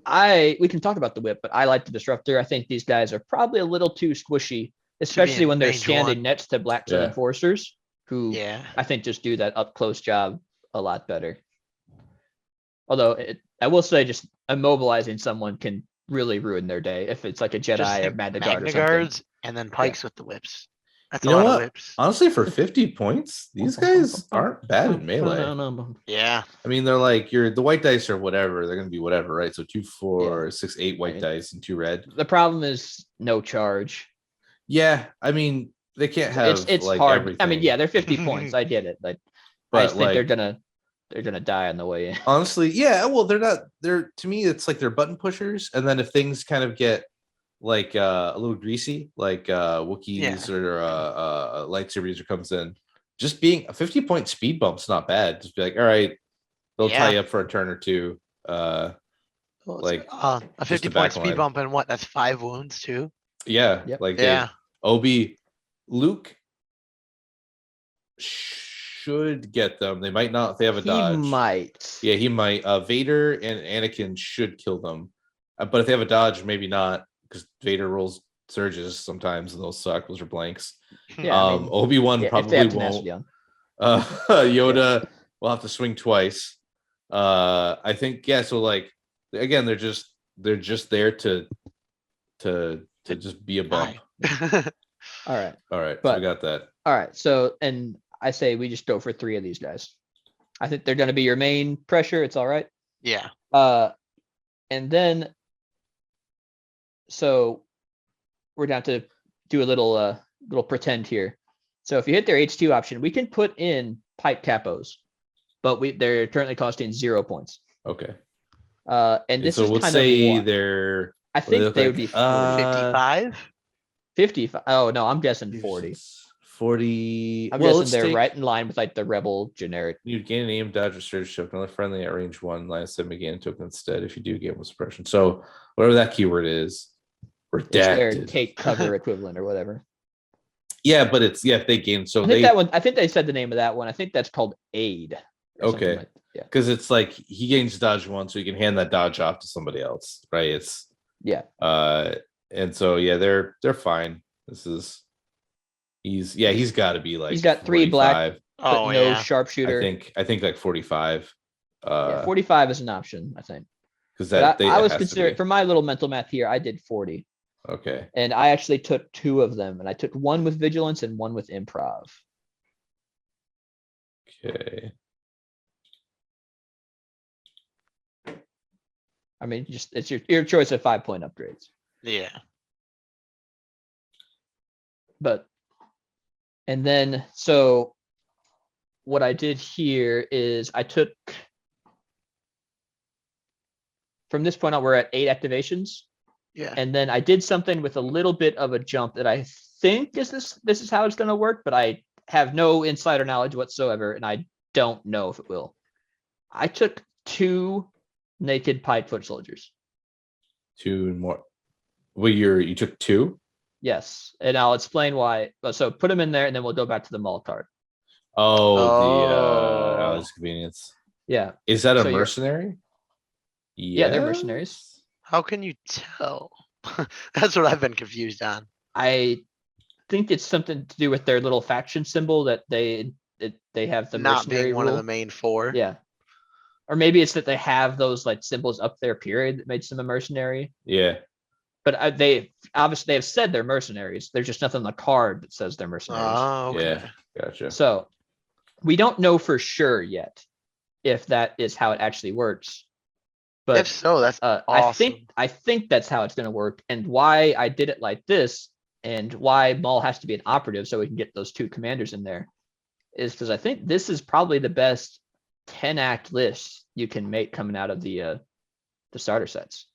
We can talk about the whip, but I like the disruptor. I think these guys are probably a little too squishy, especially when they're standing next to Black Sun enforcers, who I think just do that up close job a lot better. Although I will say, just immobilizing someone can really ruin their day if it's like a Jedi or Magna Guard or something. And then Pikes with the whips. That's a lot of whips. Honestly, for 50 points, these guys aren't bad in melee. Yeah. I mean, they're like the white dice or whatever. They're gonna be whatever, right? So 2, 4, 6, 8 white dice and 2 red. The problem is no charge. Yeah, I mean they can't have it's like hard. everything. I mean, they're 50 points. I get it. Like, but I just think they're gonna die on the way in. Honestly, yeah. Well, they're not. They're to me, it's like they're button pushers, and then if things kind of get like a little greasy, like Wookiees or a lightsaber user comes in, just being a 50-point speed bump's not bad. Just be like, all right, they'll tie you up for a turn or 2. A 50-point speed bump and what? That's 5 wounds too. Yeah, Obi, Luke should get them. They might not. If they have a dodge. He might. Yeah, he might. Vader and Anakin should kill them, but if they have a dodge, maybe not, because Vader rolls surges sometimes, and those suck. Those are blanks. Yeah, Obi-Wan probably won't. Yoda will have to swing twice. I think So like again, they're just there to just be a bump. All right. But so we got that. All right. So and I say we just go for 3 of these guys. I think they're going to be your main pressure. It's all right. Yeah. And then, so we're down to do a little pretend here. So if you hit their H2 option, we can put in pipe capos, but they're currently costing 0 points. Okay. And this so is let's kind say of they're. I think they would be 55. 55. Oh no, I'm guessing 40. 40. I'm well, guessing let's they're take, right in line with like the Rebel generic. You gain an aim, dodge, or surge token. Another friendly at range 1, line 7 gain token instead. If you do, gain 1 suppression. So whatever that keyword is, It's their redacted. take cover equivalent or whatever. Yeah, but it's if they gain. So I think that one. I think they said the name of that one. I think that's called aid. Okay. Yeah. Because it's like he gains dodge 1, so he can hand that dodge off to somebody else, right? It's yeah. And so they're fine. He's got to be like he's got 3 black, but no sharpshooter. I think like 45. 45 is an option, I think. Because I was considering for my little mental math here, I did 40. Okay. And I actually took 2 of them, and I took 1 with vigilance and 1 with improv. Okay. I mean, just it's your choice of 5-point upgrades. Yeah. And then so what I did here is I took from this point on, we're at 8 activations. Yeah. And then I did something with a little bit of a jump that I think this is how it's going to work, but I have no insider knowledge whatsoever, and I don't know if it will. I took 2 naked pied foot soldiers. 2 more. Well, you took 2? Yes, and I'll explain why. So put them in there, and then we'll go back to the mall card. The convenience. Yeah. Is that a mercenary? Yeah, they're mercenaries. How can you tell? That's what I've been confused on. I think it's something to do with their little faction symbol that they have the not mercenary being one rule. of the main 4. Yeah. Or maybe it's that they have those like symbols up their period that makes them a mercenary. Yeah. But they obviously have said they're mercenaries. There's just nothing on the card that says they're mercenaries. Oh, okay. Yeah, gotcha. So we don't know for sure yet if that is how it actually works. But if so, that's awesome. I think that's how it's going to work, and why I did it like this, and why Maul has to be an operative so we can get those 2 commanders in there, is because I think this is probably the best 10-act list you can make coming out of the starter sets.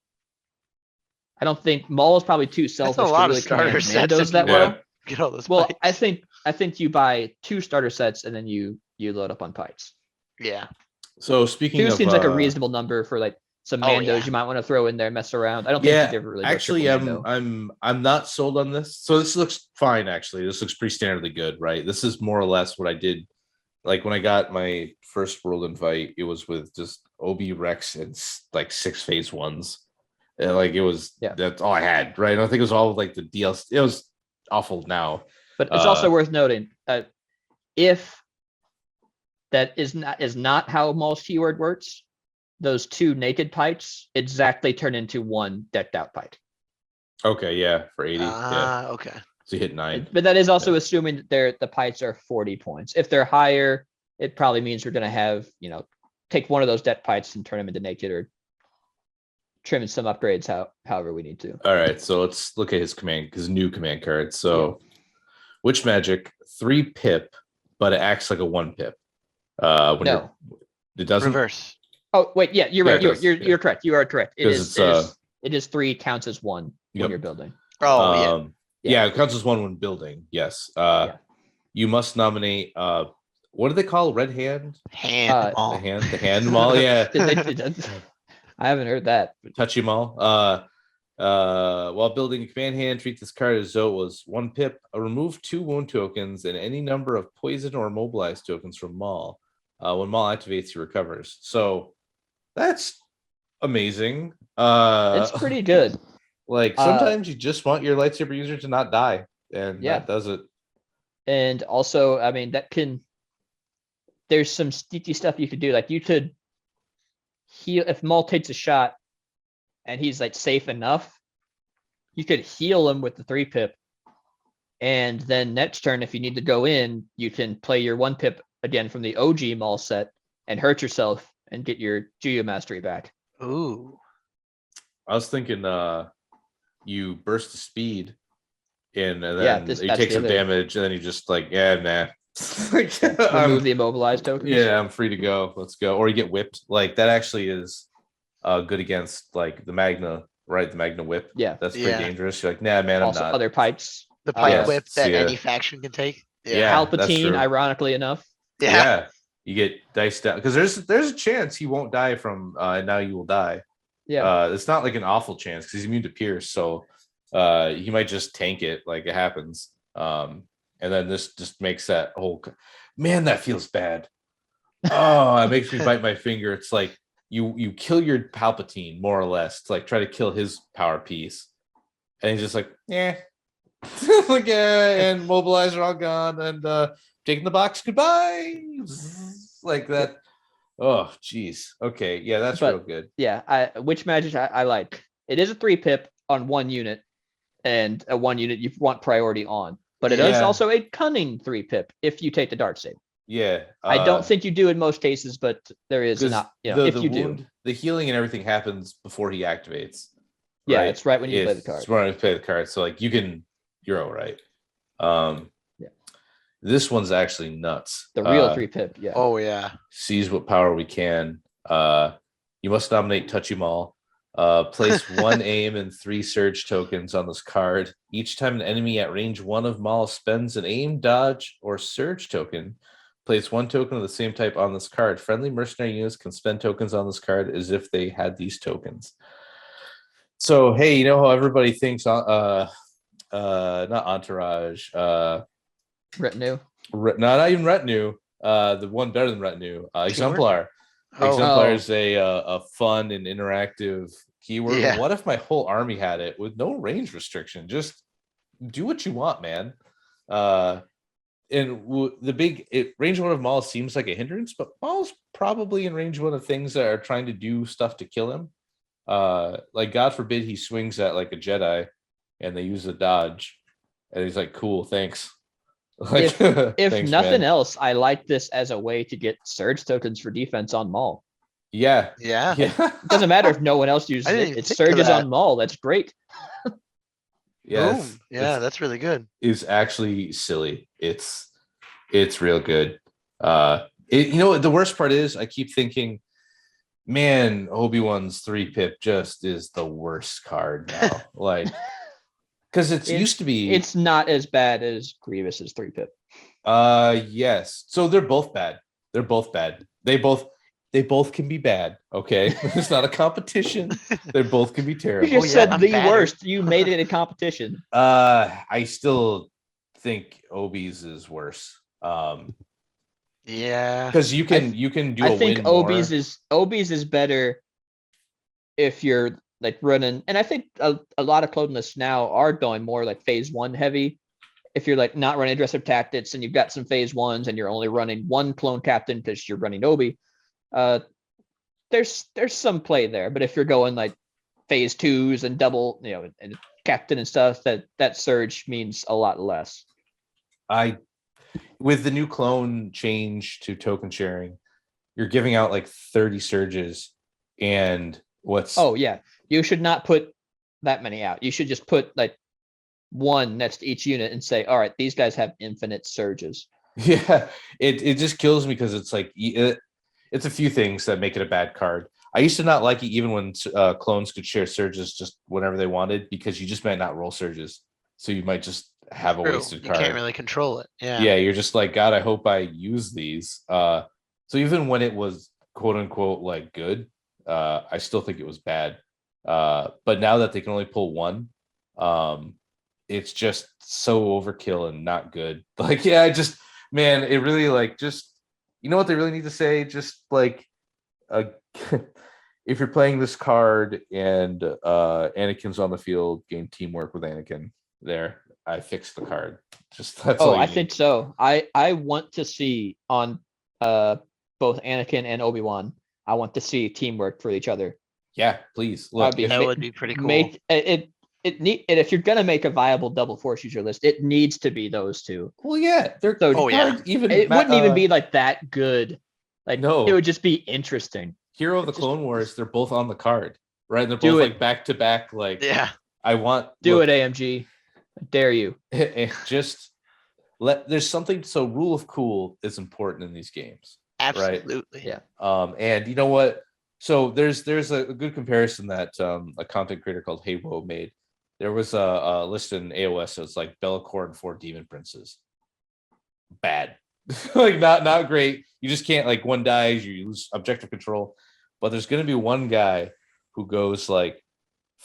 I don't think Maul is probably too selfish to really starter command sets Mandos that well. Get all those. Well, Pikes. I think you buy 2 starter sets and then you load up on Pikes. Yeah. So speaking 2 of, seems like a reasonable number for like some Mandos you might want to throw in there, mess around. I don't think you'd ever really. Actually, I'm not sold on this. So this looks fine. Actually, this looks pretty standardly good, right? This is more or less what I did. Like when I got my first world invite, it was with just OB Rex and like 6 phase 1s. And like it was that's all I had, right? And I think it was all like the DLC. It was awful now. But it's also worth noting if that is not how Maul's keyword works, those 2 naked pikes exactly turn into 1 decked out pike. Okay, yeah, for 80. Okay. So you hit 9. But that is also assuming that the pikes are 40 points. If they're higher, it probably means we're going to have, take one of those deck pikes and turn them into naked, or trim some upgrades however we need to. All right, so let's look at his new command card. So Witch Magic, 3 pip, but it acts like a 1 pip. It doesn't. Reverse. Oh wait, yeah, you're right. You're correct. You are correct. It is 3 counts as 1 when you're building. Oh yeah, it counts as 1 when building. Yes. You must nominate. What do they call red hand? Hand Maul. The hand Maul. Yeah. I haven't heard that. Touchy Maul. While building a command hand, treat this card as though it was 1 pip. Remove 2 wound tokens and any number of poison or immobilized tokens from Maul. When Maul activates, he recovers. So that's amazing. It's pretty good. Like sometimes you just want your lightsaber user to not die, and that does it. And also, I mean, there's some sneaky stuff you could do. Like you could heal if Maul takes a shot and he's like safe enough, you could heal him with the 3 pip. And then next turn, if you need to go in, you can play your 1 pip again from the OG Maul set and hurt yourself and get your Juyo Mastery back. Ooh. I was thinking you burst the speed and then that's he takes the some other- damage, and then he just like, yeah, nah. Like, remove the immobilized tokens. Yeah, I'm free to go. Let's go. Or you get whipped. Like that actually is good against like the Magna, right? The Magna whip. Yeah. That's pretty Yeah. dangerous. You're like, nah, man, I'm Also, not. other pipes. The pike Yes, whip that yeah. any faction can take. Yeah, that's Palpatine, true. ironically enough. Yeah. You get diced out because there's a chance he won't die from now you will die. Yeah. It's not like an awful chance because he's immune to pierce, so he might just tank it like it happens. And then this just makes that whole man, that feels bad. Oh, it makes me bite my finger. It's like you kill your Palpatine more or less to like try to kill his power piece, and he's just like, yeah. Like, yeah, and mobilizer all gone, and taking the box, goodbye. Like that. Oh, geez. Okay, yeah, that's real good. Yeah, which magic I like. It is a 3-pip on 1 unit, and a 1 unit you want priority on. But it is also a cunning 3-pip if you take the dark save. Yeah. I don't think you do in most cases, but there is not. If you wound, do, the healing and everything happens before he activates. Yeah, right? it's right when you play the card. It's when you play the card. So like you're all right. Yeah. This one's actually nuts. The real 3-pip, yeah. Oh yeah. Seize what power we can. You must nominate Touchy Mall. Place 1 aim and 3 surge tokens on this card. Each time an enemy at range 1 of Maul spends an aim, dodge, or surge token, place 1 token of the same type on this card. Friendly mercenary units can spend tokens on this card as if they had these tokens. So hey, you know how everybody thinks not entourage, Retinue. not even retinue, the one better than retinue, exemplar. Exemplar is a fun and interactive keyword. Yeah. What if my whole army had it with no range restriction? Just do what you want, man. Range 1 of Maul seems like a hindrance, but Maul's probably in range 1 of things that are trying to do stuff to kill him. Like God forbid he swings at like a Jedi and they use a dodge, and he's like, cool, thanks. Like, if thanks, nothing man. else, I like this as a way to get surge tokens for defense on Maul. Yeah. It doesn't matter if no one else uses it. It surges on Maul. That's great. Yes. Boom. Yeah, that's really good. It's actually silly. It's real good. The worst part is I keep thinking, man, Obi-Wan's 3-pip just is the worst card now. Like, because it used to be. It's not as bad as Grievous's 3-pip. Yes. So they're both bad. They're both bad. They both can be bad. Okay, it's not a competition. They both can be terrible. You just said the worst. You made it a competition. I still think Obi's is worse. Yeah, because you can do. I think Obi's is better if you're like running, and I think a lot of clone lists now are going more like phase 1 heavy. If you're like not running aggressive tactics and you've got some phase 1s and you're only running 1 clone captain because you're running Obi, there's some play there. But if you're going like phase 2s and double, and captain and stuff, that surge means a lot less. With the new clone change to token sharing, you're giving out like 30 surges, and you should not put that many out. You should just put like 1 next to each unit and say, all right, these guys have infinite surges. Yeah, it just kills me because it's like it's a few things that make it a bad card. I used to not like it even when clones could share surges just whenever they wanted, because you just might not roll surges, so you might just have a wasted card. You can't really control it. Yeah, you're just like, God, I hope I use these. So even when it was quote unquote like good, I still think it was bad. But now that they can only pull 1, it's just so overkill and not good. Like, yeah, man, it really like just, you know what they really need to say? Just like, if you're playing this card and Anakin's on the field, game teamwork with Anakin. There, I fixed the card. Just that's all. I think so. I want to see on both Anakin and Obi-Wan. I want to see teamwork for each other. Yeah, please. Look, that would be pretty cool. If you're gonna make a viable double force user list, it needs to be those 2. Well, yeah, they're Even it wouldn't even be like that good. Like, no, it would just be interesting. Hero of the Clone Wars, they're both on the card, right? And they're both like back to back. Like, yeah, I want it, AMG. I dare you. And just there's something. So rule of cool is important in these games. Absolutely. Yeah. And you know what? So there's a good comparison that a content creator called Hey Wo made. There was a list in AOS. So it's like Bellacore and 4 Demon Princes. Bad. Like not great. You just can't, like, one dies, you lose objective control. But there's gonna be one guy who goes like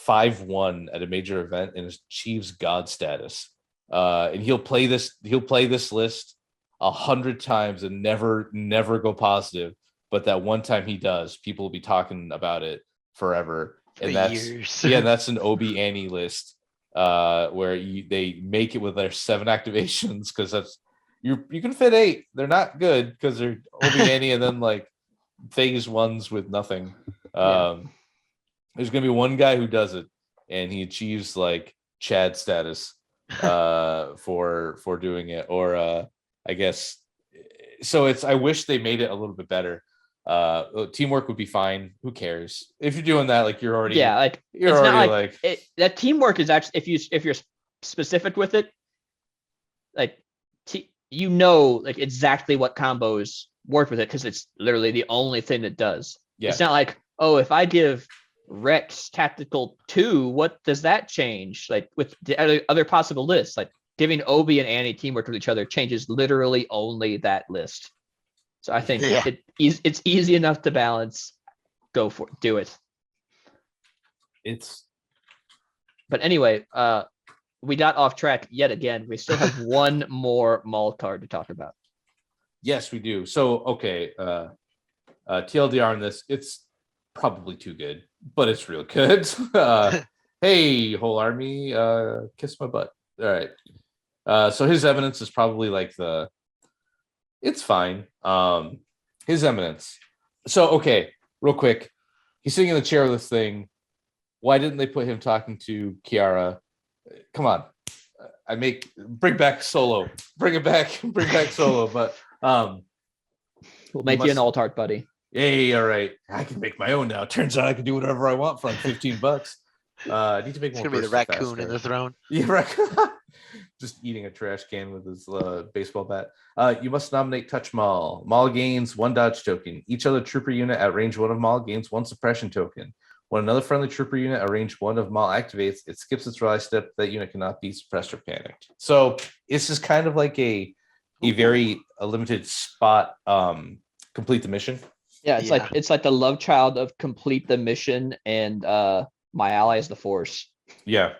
5-1 at a major event and achieves god status. And he'll play this list 100 times and never go positive. But that one time he does, people will be talking about it forever. And that's years. that's an Obi Annie list where they make it with their 7 activations, because that's you can fit 8. They're not good because they're Obi Annie and then like phase 1s with nothing. There's gonna be one guy who does it and he achieves like Chad status for doing it, or I guess so. I wish they made it a little bit better. Teamwork would be fine. Who cares if you're doing that? Like, you're already like you're it's already not like that teamwork is actually, if you're specific with it, like like exactly what combos work with it, because it's literally the only thing that does. Yeah. It's not like, oh, if I give Rex tactical 2, what does that change? Like with the other possible lists, like giving Obi and Annie teamwork with each other changes literally only that list. So I think it's easy enough to balance. Go for it. Do it. But anyway, we got off track yet again. We still have one more mall card to talk about. Yes, we do. So, okay, TLDR on this, it's probably too good, but it's real good. Hey, whole army, kiss my butt. All right. So his eminence is probably like it's fine. His eminence. So, okay, real quick. He's sitting in the chair of this thing. Why didn't they put him talking to Kiara? Come on. Bring back Solo. Bring back Solo. But we'll make you an alt art, buddy. Hey, all right. I can make my own now. Turns out I can do whatever I want for like $15. I need to make It's more. gonna be the raccoon in the throne. Yeah, raccoon. Just eating a trash can with his baseball bat. You must nominate Touch Maul. Maul gains 1 dodge token. Each other trooper unit at range 1 of Maul gains 1 suppression token. When another friendly trooper unit at range 1 of Maul activates, it skips its rally step. That unit cannot be suppressed or panicked. So it's just kind of like a very limited spot. Complete the mission. Yeah, it's like the love child of complete the mission and my ally is the Force. Yeah.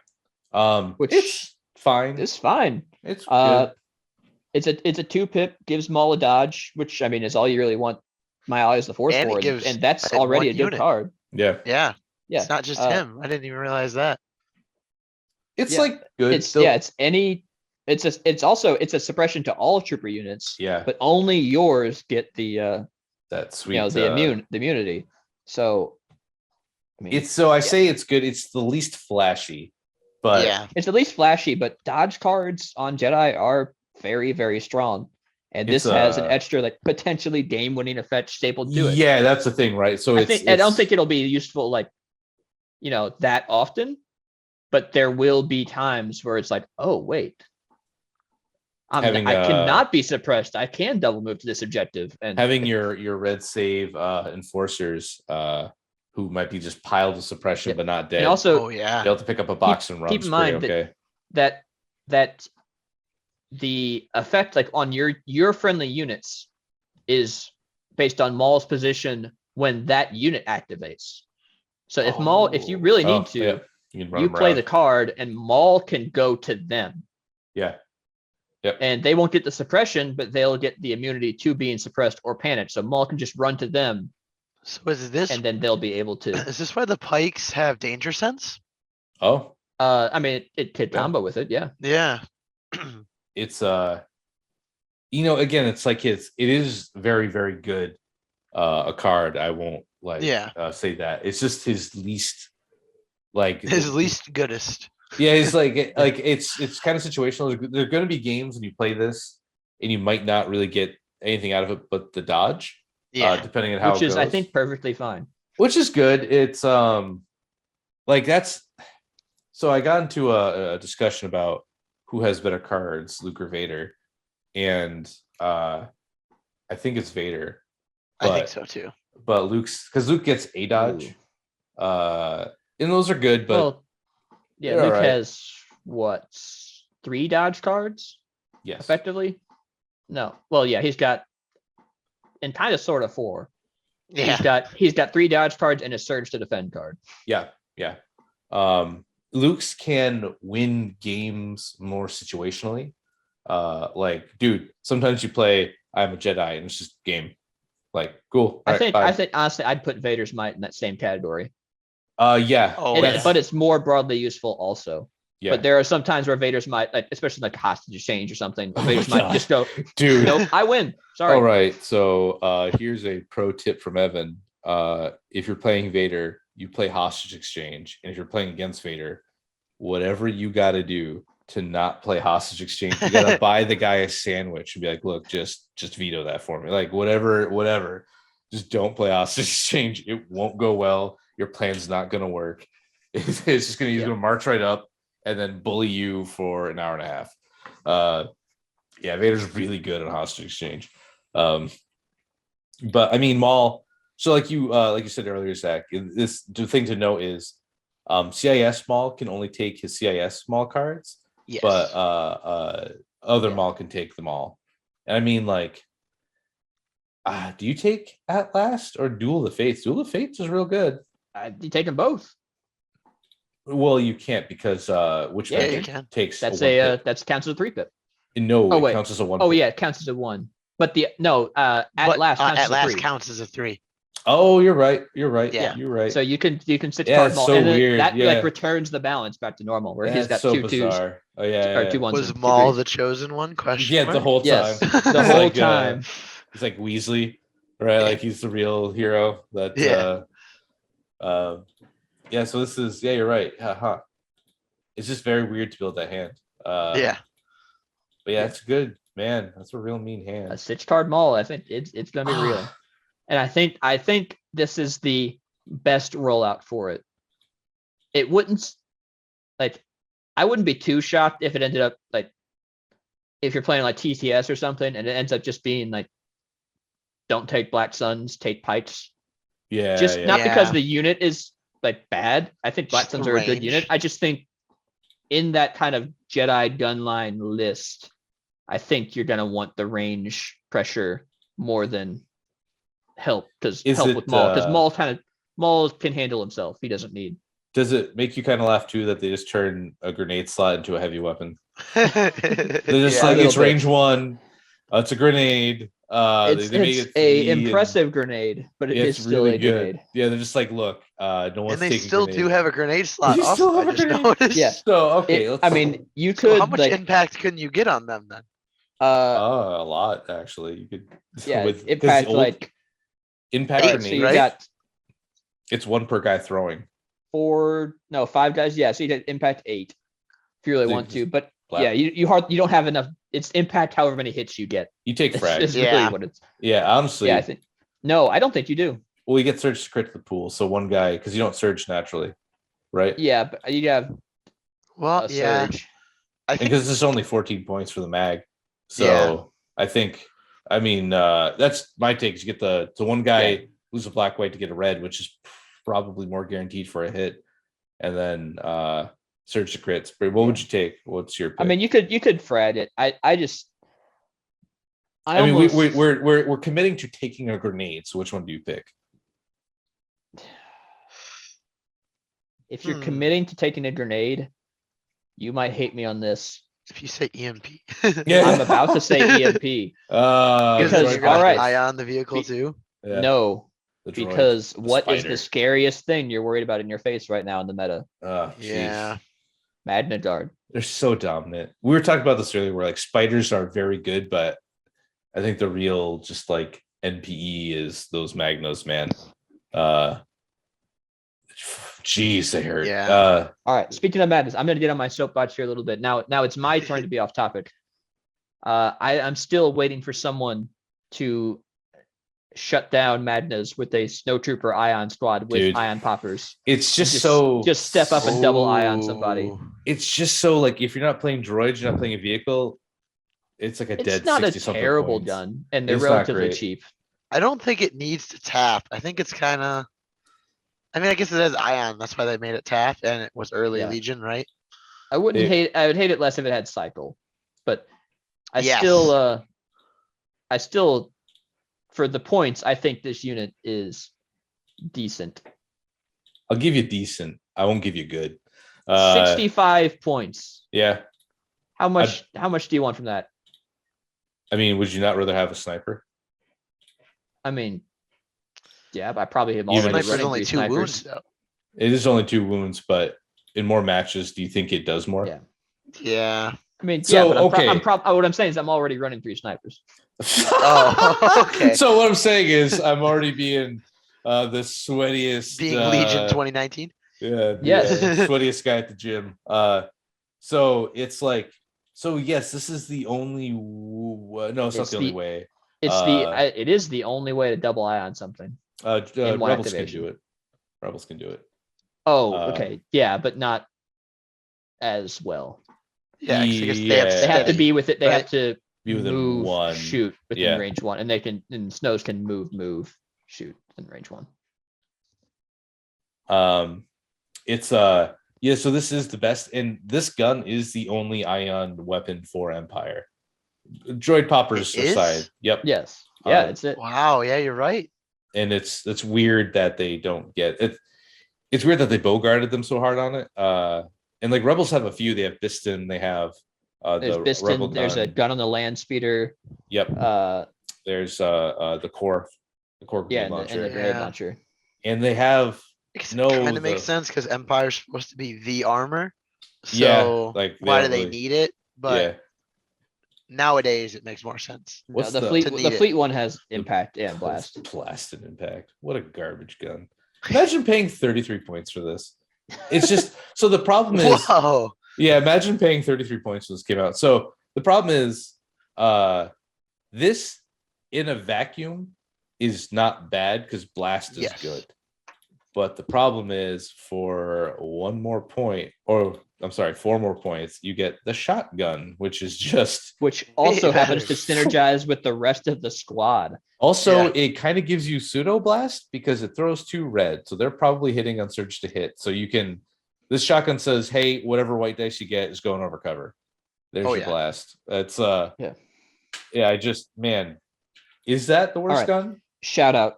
Which it's fine. It's fine. It's good. It's a 2-pip, gives Maul a dodge, which I mean is all you really want my ally is the Force for, and that's already a good card. Yeah. It's not just him. I didn't even realize that. It's like good. It's also a suppression to all trooper units. Yeah. But only yours get the that sweet the immunity. So I mean, say it's good. It's the least flashy, but it's the least flashy, but dodge cards on Jedi are very, very strong. And this has an extra like potentially game-winning effect stapled to it. Yeah, that's the thing, right? So I don't think it'll be useful like that often, but there will be times where it's like, oh wait, I cannot be suppressed. I can double move to this objective, and having your red save enforcers who might be just piled with suppression but not dead. And also, be able to pick up a box and run. Keep in mind that the effect like on your friendly units is based on Maul's position when that unit activates. So if you really need to, you play the card and Maul can go to them. Yeah. Yep. And they won't get the suppression, but they'll get the immunity to being suppressed or panicked. So Maul can just run to them. So is this, and then they'll be able to. Is this why the Pikes have danger sense? Oh. I mean, it could combo with it. Yeah. Yeah. It's again, it's like it is very, very good. A card. I won't say that. It's just his least least goodest. Yeah, he's like it's kind of situational. There are going to be games when you play this and you might not really get anything out of it, but the dodge, depending on how which it is goes. I think perfectly fine. Which is good. It's. Like that's. So I got into a discussion about who has better cards, Luke or Vader, and I think it's Vader. I think so too. But because Luke gets a dodge, and those are good. But Luke has what, 3 dodge cards? Yes, effectively. No, well, yeah, he's got, and kind of sort of 4. Yeah, he's got 3 dodge cards and a surge to defend card. Yeah. Luke's can win games more situationally. Like, dude, sometimes you play I'm a Jedi and it's just game. Like, cool. I think honestly I'd put Vader's might in that same category. Yeah. But it's more broadly useful also. Yeah. But there are some times where Vader's might, like, especially like hostage exchange or something, Vader's might just go, dude. Nope, I win. Sorry. All right. So here's a pro tip from Evan. If you're playing Vader, you play hostage exchange. And if you're playing against Vader, whatever you got to do to not play hostage exchange, you got to buy the guy a sandwich and be like, look, just veto that for me. Like, whatever. Just don't play hostage exchange. It won't go well. Your plan's not going to work. It's just he's going to march right up and then bully you for an hour and a half. Vader's really good at hostage exchange. But I mean, Maul. So like you said earlier, Zach, the thing to note is CIS Maul can only take his CIS Maul cards, yes. but other Maul can take them all. And I mean, like, do you take At Last or Duel of the Fates? Duel of the Fates is real good. You take them both. Well, you can't because which you can. takes that's that counts as a 3-pip. No, it counts as a 1. Oh yeah, it counts as a 1. But At Last counts as a 3. Oh, you're right. Yeah. You're right. So you can 6 card Maul, so and weird. That like returns the balance back to normal, where he's got 2 bizarre. 2s. Oh yeah, or 2 1s. Was Maul the chosen one? Question. Yeah, the whole time. Yes, the whole time. He's like Weasley, right? Like he's the real hero. That So this is you're right. It's just very weird to build that hand. But it's good, man. That's a real mean hand. A 6 card Maul. I think it's gonna be real. And I think this is the best rollout for it. It wouldn't, like, I wouldn't be too shocked if it ended up like, if you're playing like TTS or something and it ends up just being like, don't take Black Suns, take Pikes. Yeah. Just not because the unit is like bad. I think Black Suns are a good unit. I just think in that kind of Jedi gunline list, I think you're gonna want the range pressure more than help with Maul, because Maul can handle himself. He doesn't need. Does it make you kind of laugh too that they just turn a grenade slot into a heavy weapon? They're just like, it's range 1. It's a grenade. It's a impressive grenade, but it's still really a good. Grenade. Yeah, they're just like, look, no one's taking. And they still do have a grenade slot. You still have a grenade. Yeah. So okay, I mean, you could. So how much impact can you get on them then? A lot actually. You could. Yeah, with impact impact grenade. So you got. It's 1 per guy throwing. 5 guys. Yeah, so you get impact 8 if you really want to, but you don't have enough. It's impact however many hits you get. You take frag. It's really what it's. Yeah, honestly. Yeah, I don't think you do. Well, you get surge to crit the pool, so 1 guy, because you don't surge naturally, right? Yeah, but you have. Well, surge. I think because there's only 14 points for the mag, so I think. I mean, that's my take. Is you get the 1 guy lose a black white to get a red, which is probably more guaranteed for a hit, and then surge to crits. But what would you take? What's your pick? I mean, you could frag it. We're committing to taking a grenade. So which one do you pick? If you're committing to taking a grenade, you might hate me on this. If you say EMP, I'm about to say EMP. Because you're gonna eye on the vehicle too. Yeah. No, because what is the scariest thing you're worried about in your face right now in the meta? Magna Guard. They're so dominant. We were talking about this earlier, where like spiders are very good, but I think the real just like NPE is those Magnos, man. Jeez, they hurt. Yeah. All right. Speaking of madness, I'm going to get on my soapbox here a little bit. Now it's my turn to be off topic. I'm still waiting for someone to shut down Madness with a snowtrooper ion squad with Dude. ion poppers. It's just step up and double ion somebody. Ooh. It's just so like if you're not playing droids, you're not playing a vehicle. It's like a dead. It's not a 60-something terrible points. gun, and they're It's not relatively great. cheap. I don't think it needs to tap. I think it's kind of. I mean, I guess it has ion. That's why they made it tap, and it was early Yeah. Legion, right? I would hate it less if it had cycle, but I Yes. still, for the points, I think this unit is decent. I'll give you decent. I won't give you good. 65 points. Yeah. How much do you want from that? I mean, would you not rather have a sniper? I mean, yeah, I probably am Even already if Sniper's running only 3 2 snipers. wounds though. It is only 2 wounds, but in more matches, do you think it does more? Yeah. Yeah. I mean, So, yeah, but okay. what I'm saying is I'm already running 3 snipers. Oh, okay. So what I'm saying is I'm already being the sweatiest Being Legion 2019. Yeah, Yes. sweatiest guy at the gym. So it's like, so yes, this is the only. No, it's not the only way. It is the only way to double eye on something. In one Rebels can activation. do it. Rebels can do it. Oh, okay, yeah, but not as well. Yeah, 'cause I guess Yeah. They have to steady, be with it. They have right? to Be within move, 1. shoot within Yeah. range 1, and Snows can move, shoot in range 1. It's yeah. So this is the best, and this gun is the only ion weapon for Empire. Droid poppers It is? aside. Yep. Yes, yeah, Uh, it's it. Wow. Yeah, you're right. And it's weird that they don't get it. It's weird that they bogarted them so hard on it. And like Rebels have a few. They have Biston. They have There's the Biston. Rebel There's a gun. gun on the land speeder. Yep. Uh, There's the core yeah, grenade and launcher. the grenade Yeah. launcher. And they have It no kind of makes sense because Empire's supposed to be the armor. So Yeah, like, they why do don't they really- need it? But yeah. nowadays it makes more sense. What's No, the- fleet? To The need it. fleet one has impact and blast. Blast and impact. What a garbage gun. Imagine paying 33 points for this. It's just so the problem is Whoa. yeah, imagine paying 33 points when this came out. So the problem is this in a vacuum is not bad because blast is Yes. good. But the problem is for 1 more point, or I'm sorry, 4 more points, you get the shotgun, which is just Which also Hey, happens to better. synergize with the rest of the squad. also Yeah. it kind of gives you pseudo blast because it throws 2 red. So they're probably hitting on surge to hit. So you can this shotgun says, hey, whatever white dice you get is going over cover. There's Oh, your yeah. blast. That's Yeah. Yeah, I just is that the worst right. gun? Shout out,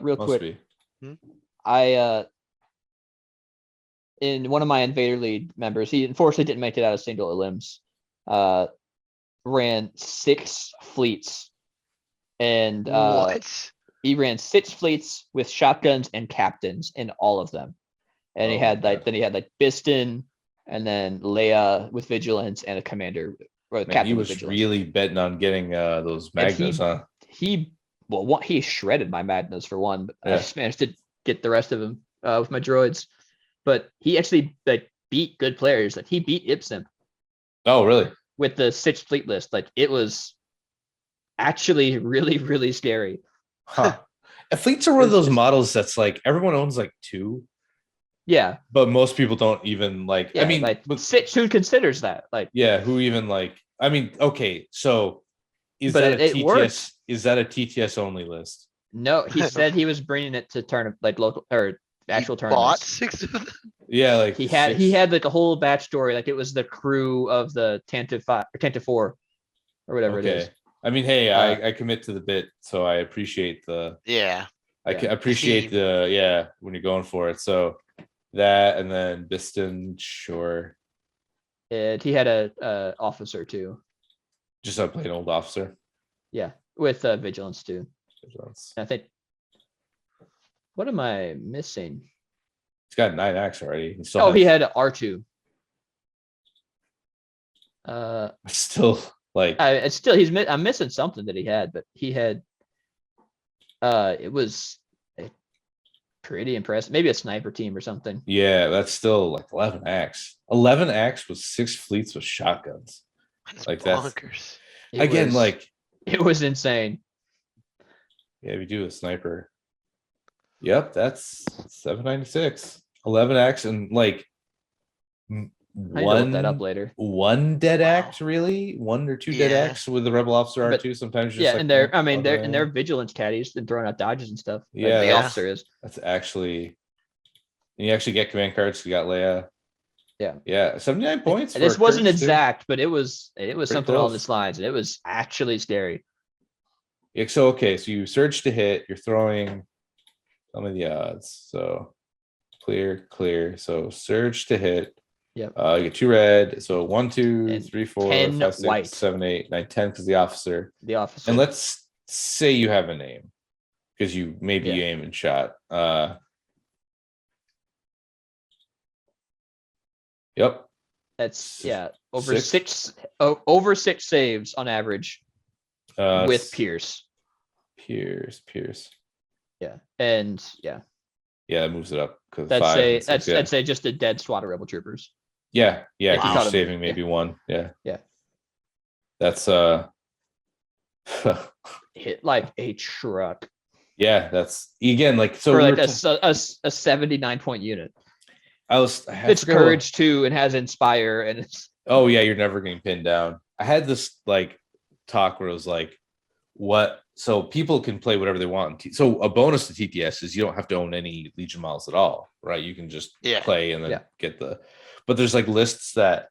real Must quick. be. I in one of my Invader League members, he unfortunately didn't make it out of single limbs. Ran 6 fleets, and What? he ran 6 fleets with shotguns and captains in all of them. And he Oh had my God. then he had Biston, and then Leia with vigilance, and a commander or Man, captain he with was vigilance. really betting on getting those And Magnus, huh? He shredded my Madness for one, but I Yeah. just managed to get the rest of them with my droids. But he actually beat good players. Like he beat Ipsim Oh, really? with the 6 fleet list. Like it was actually really, really scary. Huh. Fleets are one of those It's- models that's like everyone owns like 2, Yeah. but most people don't even like. Yeah. I mean, like but- 6, who considers that? Like, yeah, who even like? I mean, okay, so is But that a it TTS? works. Is that a TTS only list? no, he said he was bringing it to local or actual He bought tournaments. 6 of them? Yeah, like He had like a whole backstory, like it was the crew of the Tantive 5 or Tantive 4 or whatever it is. Okay. I mean, hey, Uh, I commit to the bit, so I appreciate the. Yeah. I Yeah. appreciate Theme. when you're going for it. So that and then Biston, sure, And he had a officer too. just a plain old officer. Yeah, with vigilance too. And I think. What am I missing? He's got 9 acts already. He still Oh, has- he had R2. still like It's still I'm missing something that he had, but he had. It was pretty impressive. Maybe a sniper team or something. yeah, that's still like 11 acts. 11 acts with 6 fleets with shotguns. That's Like, that's- bonkers. It Again, was- like it was insane. Yeah, we do a sniper. Yep, that's 796. 11x and like I need to look that up later. one dead axe, really? One or two dead axe with the rebel officer But, R2. Sometimes you're just and they're vigilance caddies and throwing out dodges and stuff. Yeah, the officer is. That's actually, and you actually get command cards. You got Leia. Yeah, 79 points. This wasn't Kurtz, exact, but it was something close. along this lines, and it was actually scary. Yeah, so okay, so you surge to hit. You're throwing some of the odds. So clear. So surge to hit. Yep. You get 2 red. So 1, 2, And 3, 4, 10 5, 6, white. 7, 8, 9, 10 because the officer. And let's say you have a name because you maybe you aim and shot. Yep. That's over 6 saves on average with Pierce. Pierce. Yeah. And yeah, that moves it up because I'd say just a dead squad of rebel troopers. Yeah, Wow. because you're saving maybe one. Yeah. That's hit like a truck. Yeah, that's again like so for like a 79 point unit. It's courage too, and has inspire, and it's you're never getting pinned down. I had this like talk where it was like, what? So people can play whatever they want. So a bonus to TTS is you don't have to own any Legion models at all, right? You can just play and then get the. But there's like lists that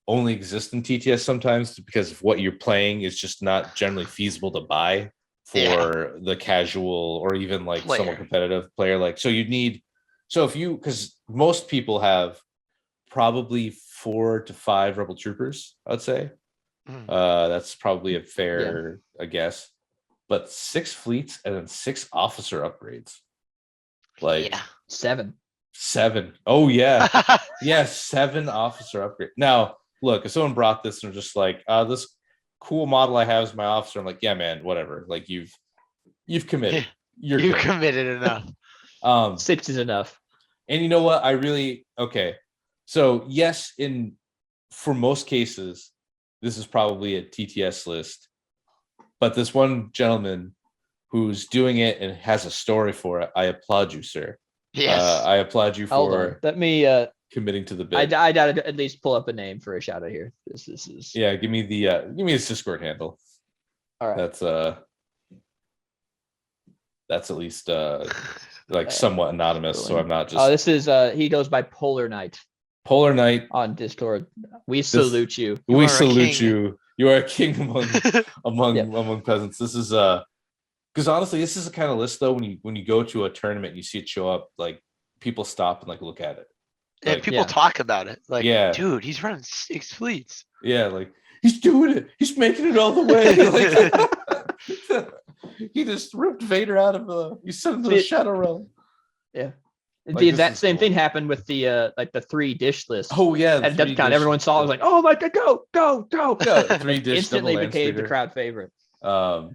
only exist in TTS sometimes because of what you're playing is just not generally feasible to buy for the casual or even like somewhat competitive player. Like so you'd need. So if you, because most people have probably 4 to 5 rebel troopers, I'd say. That's probably a fair guess. But 6 fleets and then 6 officer upgrades. Like 7. Oh yeah. 7 officer upgrade. Now, look, if someone brought this and just like, this cool model I have as my officer, I'm like, yeah, man, whatever. Like you've committed. You've committed enough. 6 is enough. And you know what? So yes, for most cases, this is probably a TTS list. But this one gentleman who's doing it and has a story for it, I applaud you, sir. Yes. I applaud you for let me committing to the bit. I gotta at least pull up a name for a shout out here. This is give me his Discord handle. All right. That's at least like somewhat anonymous, so I'm not just. This is he goes by Polar Knight. Polar Knight on Discord. We salute you. We salute you. You are a king among peasants. This is because honestly, this is the kind of list though. When you go to a tournament, and you see it show up. Like people stop and like look at it. And people talk about it. Like, dude, he's running 6 fleets. Yeah, like he's doing it. He's making it all the way. Like, he just ripped Vader out of he sent him to the Shadow Realm. Yeah. Like, that same thing happened with the like the 3 dish list. Oh yeah. At DEFCON, everyone saw it was like, oh my god, go. 3 dish instantly became the crowd favorite. So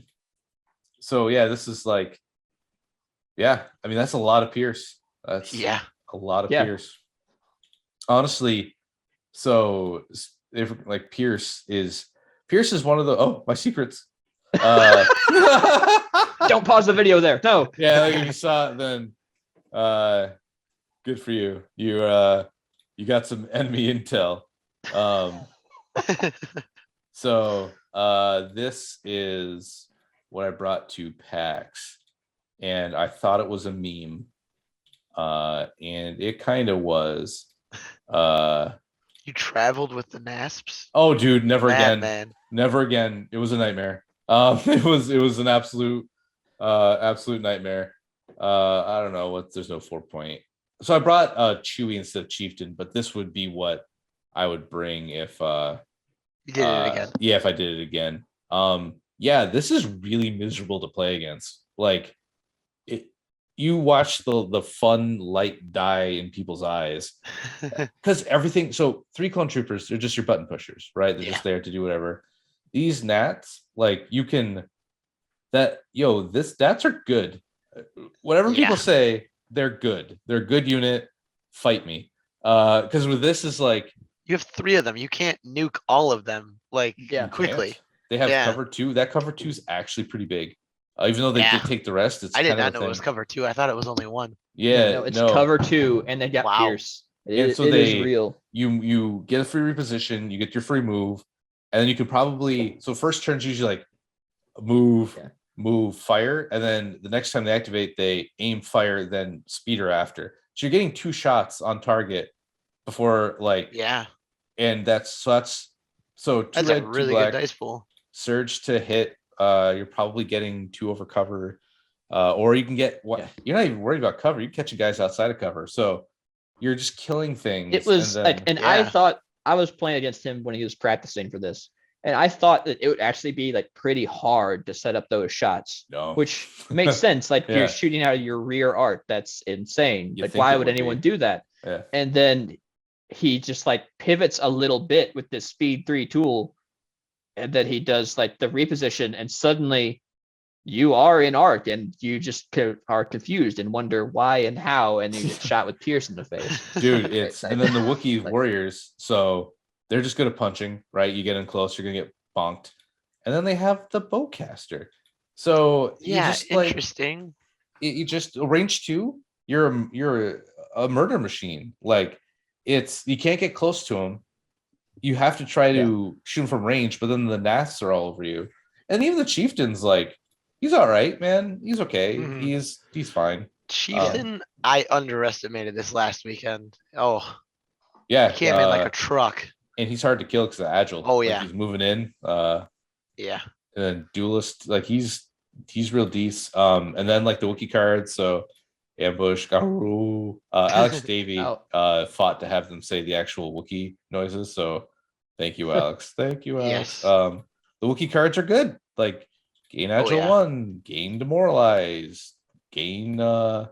yeah, this is like I mean that's a lot of Pierce. That's a lot of Pierce. Honestly, so if like Pierce is one of the my secrets. Don't pause the video there. No. Yeah, like if you saw it then good for you. You got some enemy intel. So this is what I brought to PAX, and I thought it was a meme, and it kind of was. You traveled with the NASPs? Oh, dude, never again. Man. Never again. It was a nightmare. It was an absolute nightmare. I don't know there's no 4-point. So I brought Chewie instead of Chieftain, but this would be what I would bring if you did it again. Yeah, if I did it again. This is really miserable to play against. Like you watch the fun light die in people's eyes. Because everything, so 3 clone troopers, they're just your button pushers, right? They're just there to do whatever. These nats, like you can nats are good. Whatever people say, they're good. They're a good unit. Fight me. Because with this is like you have 3 of them. You can't nuke all of them quickly. They have cover 2. That cover 2 is actually pretty big. Even though they Yeah. did take the rest, it's I did kind of not a know it was thing. cover 2. I thought it was only 1. Yeah, No, it's no. cover 2, and they got Wow. Pierce. And so It is real. You get a free reposition, you get your free move, and then you could probably first turn's usually like move, move, fire, and then the next time they activate, they aim, fire, then speeder after. So you're getting 2 shots on target before and that's 2 That's red, a 2 really black, good dice pool. surge to hit. You're probably getting 2 over cover, or you can get you're not even worried about cover. You're catching guys outside of cover, so you're just killing things. It was I thought I was playing against him when he was practicing for this, and I thought that it would actually be like pretty hard to set up those shots, which makes sense. Like you're shooting out of your rear arc. That's insane. Like why would anyone do that? Yeah. And then he just like pivots a little bit with this speed 3 tool, and then he does like the reposition, and suddenly you are in arc, and you just are confused and wonder why and how, and you get shot with Pierce in the face. Dude, and then the Wookiee warriors, so they're just good at punching, right? You get in close, you're gonna get bonked. And then they have the bowcaster. So interesting. You just range 2, you're a murder machine. Like you can't get close to him. You have to try to shoot him from range, but then the Naths are all over you. And even the chieftain's like, he's all right, man. He's okay. Mm-hmm. He's fine. Chieftain, I underestimated this last weekend. Oh, yeah, he came in like a truck, and he's hard to kill because of agile. Oh yeah, he's moving in. Yeah, and then duelist, like he's real decent. And then like the Wookiee cards, so ambush, Garu. Alex Davey fought to have them say the actual Wookiee noises. So thank you, Alex. Thank you, Alex. Yes. The Wookiee cards are good. Like gain agile 1, gain demoralize, gain one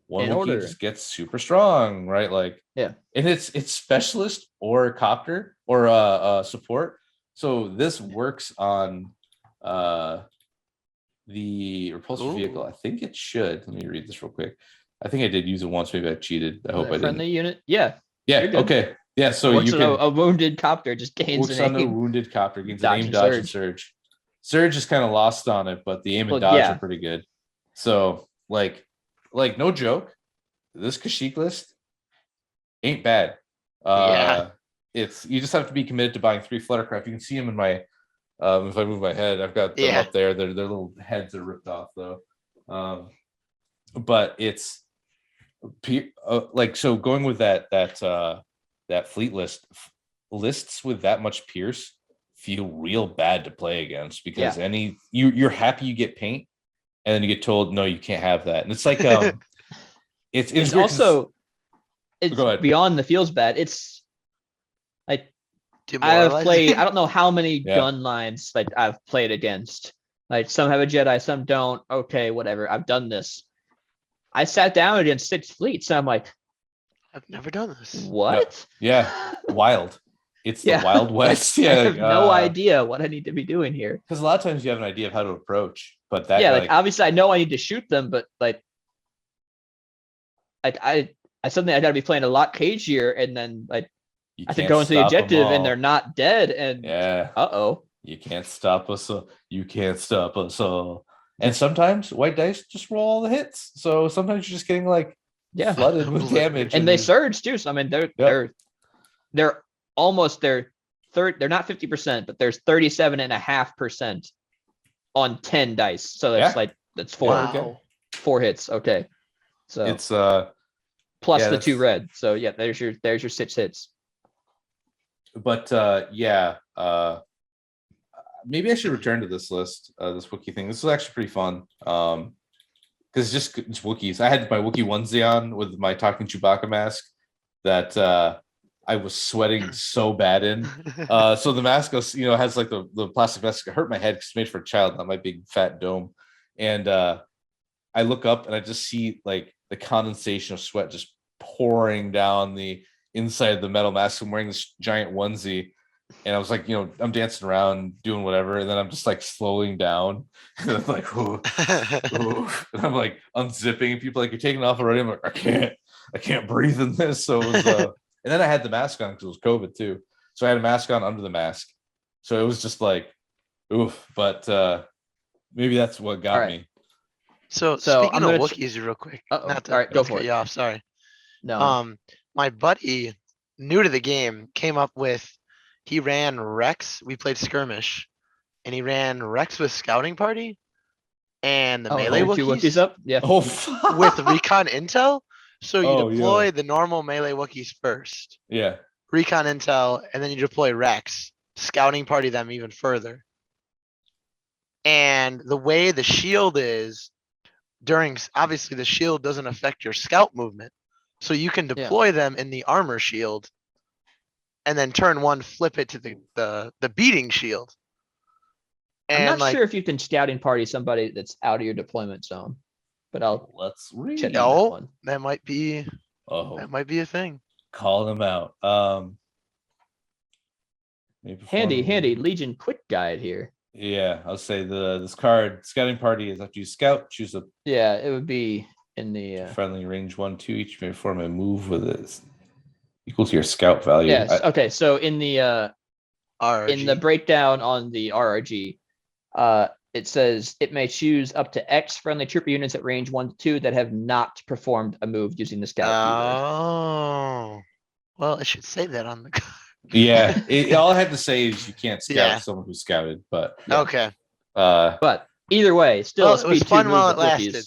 Wookiee just gets super strong, right? Like and it's specialist or copter or support. So this works on the repulsor vehicle. I think it should. Let me read this real quick. I think I did use it once. Maybe I cheated. I hope I didn't. Friendly unit. Yeah. Okay. Yeah. So works you can a wounded copter just gains works on a wounded copter, gains an aim, dodge, and surge. Surge is kind of lost on it, but the aim and dodge are pretty good. So like no joke, this Kashyyyk list ain't bad. It's you just have to be committed to buying 3 Fluttercraft. You can see them in my if I move my head, I've got them up there. Their little heads are ripped off though. But it's so going with that fleet lists with that much Pierce feel real bad to play against because you're happy you get paint and then you get told no, you can't have that. And it's like it's also beyond the feels bad. It's like I've played I don't know how many gun lines like I've played against. Like some have a Jedi, some don't. Okay, whatever. I've done this. I sat down against 6 fleets and I'm like, I've never done this. What? No. Yeah. Wild. It's the Wild West. I have no idea what I need to be doing here. Because a lot of times you have an idea of how to approach, but that like obviously I know I need to shoot them, but like I suddenly I gotta be playing a lot cagier, and then like I think go into the objective and they're not dead, and you can't stop us. You can't stop us all. And sometimes white dice just roll all the hits, so sometimes you're just getting like flooded with damage, and they surge too. So I mean they're almost they're not 50%, but there's 37.5% on 10 dice. So that's that's 4 hits. Okay, so it's plus the 2 red. So there's your 6 hits. But maybe I should return to this list, this Wookiee thing. This was actually pretty fun. Because it's Wookiees. I had my Wookiee onesie on with my talking Chewbacca mask that I was sweating so bad in. So the mask goes, has like the plastic mask. It hurt my head because it's made for a child, not my big fat dome. And I look up and I just see like the condensation of sweat just pouring down the inside of the metal mask. I'm wearing this giant onesie. And I was like, I'm dancing around doing whatever. And then I'm just like slowing down. And I'm like, ooh. And I'm like unzipping. And people are like, you're taking off already. I'm like, I can't breathe in this. So it was, and then I had the mask on because it was COVID too. So I had a mask on under the mask. So it was just like, oof. But Maybe that's what got Alright. me. So I'm speaking of gonna Wookiees, real quick. Uh-oh. Not to, All right, go not to for cut it. you off. Sorry. No. My buddy, new to the game, came up with. He ran Rex. We played skirmish, and he ran Rex with scouting party and the melee your 2 Wookiees Wookiees up? Yeah. Oh, with recon intel. So you Oh, deploy yeah. the normal melee Wookiees first, Yeah. recon intel, and then you deploy Rex, scouting party them even further. And the way the shield is obviously the shield doesn't affect your scout movement. So you can deploy them in the armor shield and then turn one, flip it to the beating shield. I'm And not sure if you can scouting party somebody that's out of your deployment zone, but I'll Let's read. check on that one. that might be Oh, a thing. call them out. Handy Legion quick guide here. Yeah, I'll say this card scouting party is after you scout, choose a Yeah, it would be in the friendly range 1/2 each may perform a move with it equal to your scout value. Yes. Okay. So in the RRG. breakdown on the RRG, it says it may choose up to X friendly trooper units at range 1 to 2 that have not performed a move using the scout keyword. Oh, well, I should say that on the card. Yeah, all I have to say is you can't scout Yeah. someone who scouted, but Yeah. Okay. But either way, still Well, it was speed 2 fun move while with it lasted.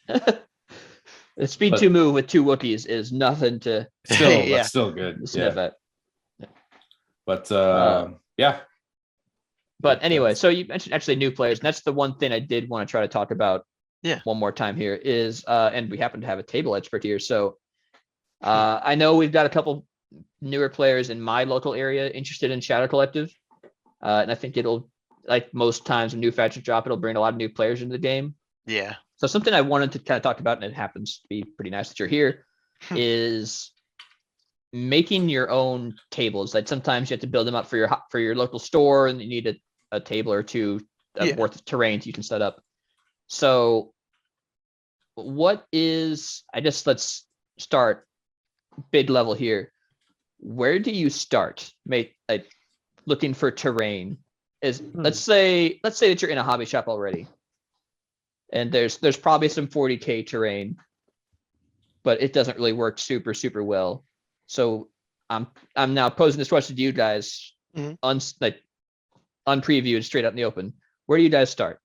Wookiees. The speed 2 move with 2 Wookiees is nothing to Still, Yeah. that's still good. sniff Yeah, at. but But But, anyway, so you mentioned actually new players, and that's the one thing I did want to try to talk about. Yeah. One more time here is, and we happen to have a table expert here, so I know we've got a couple newer players in my local area interested in Shadow Collective, and I think it'll, like most times when new factions drop, it'll bring a lot of new players into the game. Yeah. So something I wanted to kind of talk about, and it happens to be pretty nice that you're here, is making your own tables. Like sometimes you have to build them up for your local store, and you need a table or two worth of terrains you can set up. So let's start big level here. Where do you start? Looking for terrain is let's say that you're in a hobby shop already, and there's probably some 40k terrain, but it doesn't really work super well. So I'm now posing this question to you guys, unpreviewed, straight up in the open. Where do you guys start?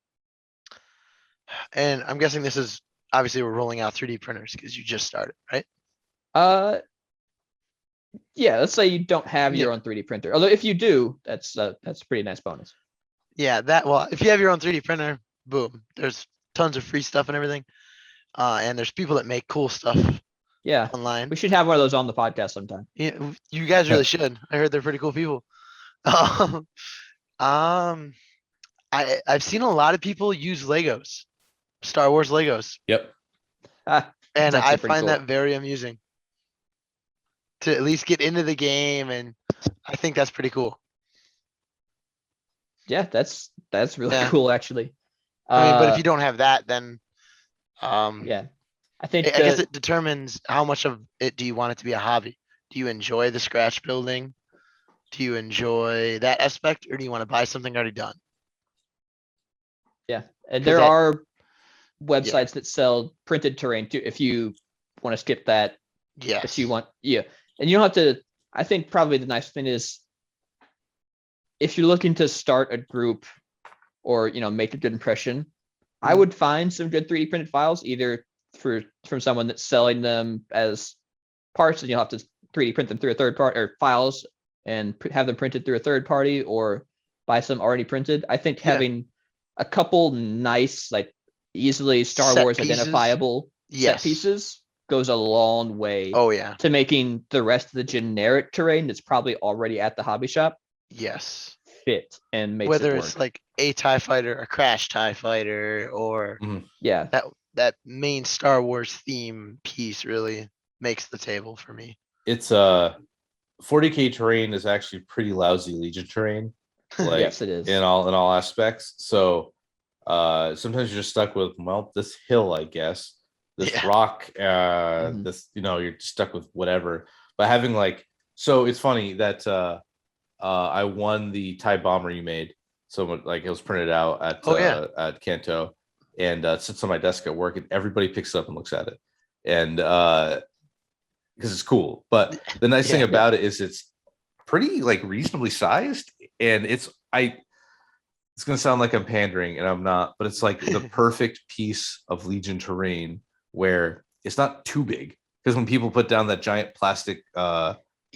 And I'm guessing this is obviously we're rolling out 3D printers because you just started, right? Yeah, let's say you don't have your own 3D printer. Although if you do, that's a pretty nice bonus. Yeah, if you have your own 3D printer, boom, there's tons of free stuff and everything. And there's people that make cool stuff. Yeah, online. We should have one of those on the podcast sometime. Yeah, you guys really should. I heard they're pretty cool people. I've seen a lot of people use Legos, Star Wars Legos. Yep. And I find that very amusing. To at least get into the game, and I think that's pretty cool. Yeah, that's really cool, actually. I mean, but if you don't have that, then yeah, I guess it determines how much of it do you want it to be a hobby. Do you enjoy the scratch building? Do you enjoy that aspect, or do you want to buy something already done? Yeah, and there are websites that sell printed terrain too. If you want to skip that, if you want, and you don't have to. I think probably the nice thing is, if you're looking to start a group or make a good impression, I would find some good 3D printed files, either from someone that's selling them as parts, and you'll have to 3D print them through a third party, or files and have them printed through a third party, or buy some already printed. I think having a couple nice, like easily Star Wars identifiable set pieces goes a long way to making the rest of the generic terrain that's probably already at the hobby shop fit and makes whether it work. It's like a TIE fighter, a crash TIE fighter, or that main Star Wars theme piece really makes the table for me. It's 40k terrain is actually pretty lousy Legion terrain. Like, yes, it is in all aspects. So sometimes you're just stuck with this hill, I guess, this rock, this you're stuck with whatever. But having so it's funny that I won the TIE bomber you made, someone like it was printed out at Kanto, and sits on my desk at work, and everybody picks it up and looks at it, and because it's cool. But the nice thing about it is it's pretty like reasonably sized, and it's gonna sound like I'm pandering, and I'm not, but it's like the perfect piece of Legion terrain where it's not too big, because when people put down that giant plastic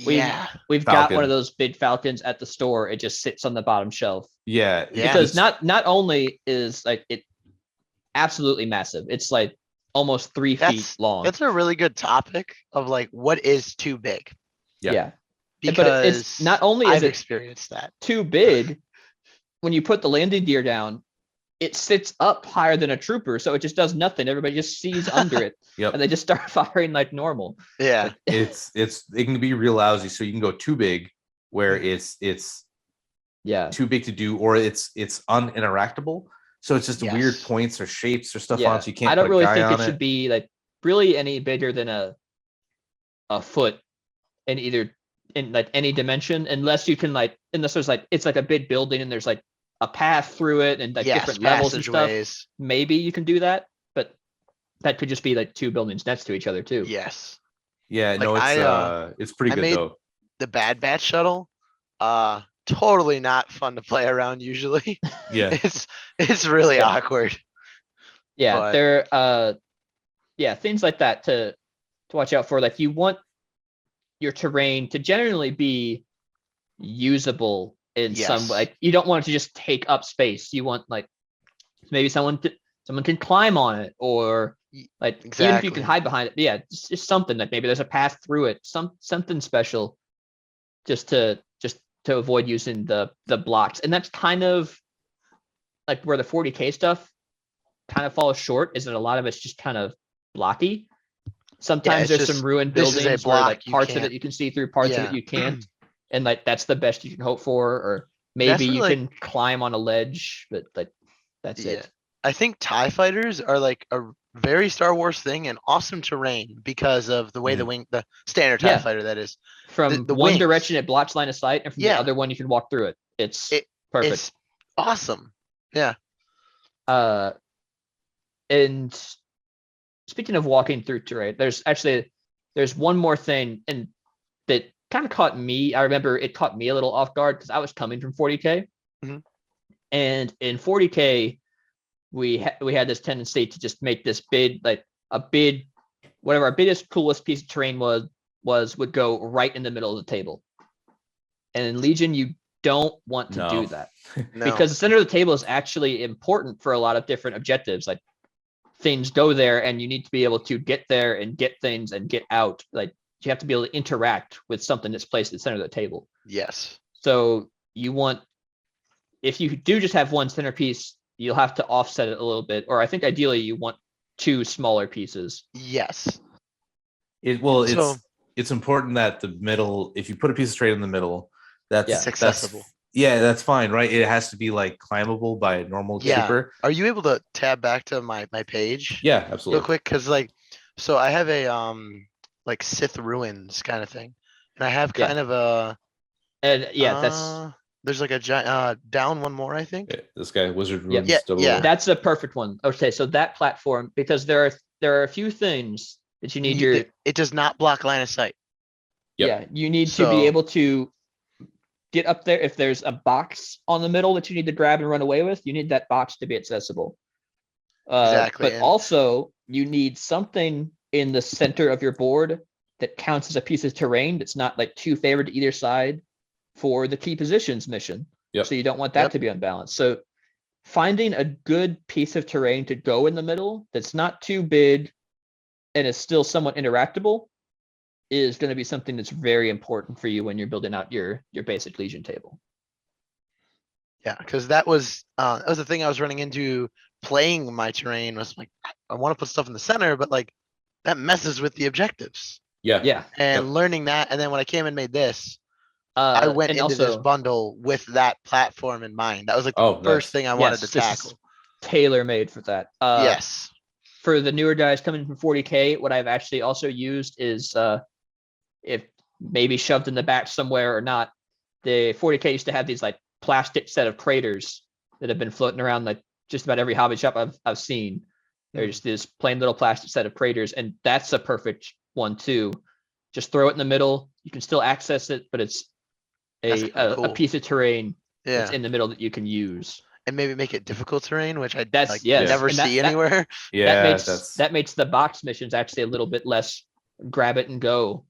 we've got one of those big Falcons at the store. It just sits on the bottom shelf. Because not only is like it absolutely massive, it's like almost 3 feet long. That's a really good topic of like what is too big. Because but it's not only is I've it experienced that too big, when you put the landing gear down, it sits up higher than a trooper, so it just does nothing. Everybody just sees under it, and they just start firing like normal. It can be real lousy. So you can go too big, where it's too big to do, or it's uninteractable. So it's just weird points or shapes or stuff on. So you can't. I don't really think it should be like really any bigger than a foot in like any dimension, unless you can unless there's it's like a big building and there's like a path through it and like different levels and stuff. Maybe you can do that, but that could just be like 2 buildings next to each other too. It's pretty good though. The Bad Batch shuttle, totally not fun to play around usually. It's really awkward. They're things like that to watch out for. Like you want your terrain to generally be usable in some way. Like you don't want it to just take up space. You want like maybe someone can climb on it, or like even if you can hide behind it. Just something like maybe there's a path through it. Something special, just to avoid using the blocks. And that's kind of like where the 40K stuff kind of falls short, is that a lot of it's just kind of blocky. Sometimes there's some ruined buildings where like parts of it you can see through, parts of it you can't, and like that's the best you can hope for. Or maybe you can climb on a ledge, but like that's it. I think TIE fighters are like a very Star Wars thing and awesome terrain because of the way the standard TIE fighter that is. From the one direction it blocks line of sight, and from the other one you can walk through it. It's perfect. It's awesome. And speaking of walking through terrain, there's one more thing, and that kind of caught me. I remember it caught me a little off guard because I was coming from 40K, and in 40K we had this tendency to just make this whatever our biggest coolest piece of terrain would go right in the middle of the table. And in Legion, you don't want to do that because the center of the table is actually important for a lot of different objectives. Like things go there, and you need to be able to get there and get things and get out. Like you have to be able to interact with something that's placed at the center of the table. So you want, if you do just have one centerpiece, you'll have to offset it a little bit, or I think ideally you want 2 smaller pieces. It's important that the middle, if you put a piece of terrain in the middle, that's accessible. That's fine, right? It has to be like climbable by a normal trooper. Are you able to tab back to my page? Yeah, absolutely. Real quick, because so I have a like Sith ruins kind of thing, and I have kind of a that's there's like a giant down one more, I think. This guy Wizard Ruins. That's a perfect one. Okay, so that platform, because there are a few things that you need it does not block line of sight. You need to be able to get up there. If there's a box on the middle that you need to grab and run away with, you need that box to be accessible. But also you need something in the center of your board that counts as a piece of terrain that's not like too favored to either side for the key positions mission. So you don't want that to be unbalanced. So finding a good piece of terrain to go in the middle that's not too big and is still somewhat interactable is going to be something that's very important for you when you're building out your basic Legion table. Because that was the thing I was running into playing my terrain, was like, I want to put stuff in the center, but like that messes with the objectives. And learning that, and then when I came and made this, I went into this bundle with that platform in mind. That was like the first thing I wanted to tackle. Tailor made for that. For the newer guys coming from 40K, what I've actually also used is if maybe shoved in the back somewhere or not, the 40K used to have these like plastic set of craters that have been floating around like just about every hobby shop I've seen. They're just this plain little plastic set of craters, and that's a perfect one too. Just throw it in the middle. You can still access it, but it's a piece of terrain that's in the middle that you can use. And maybe make it difficult terrain, which I yes. never see anywhere. That makes the box missions actually a little bit less grab it and go,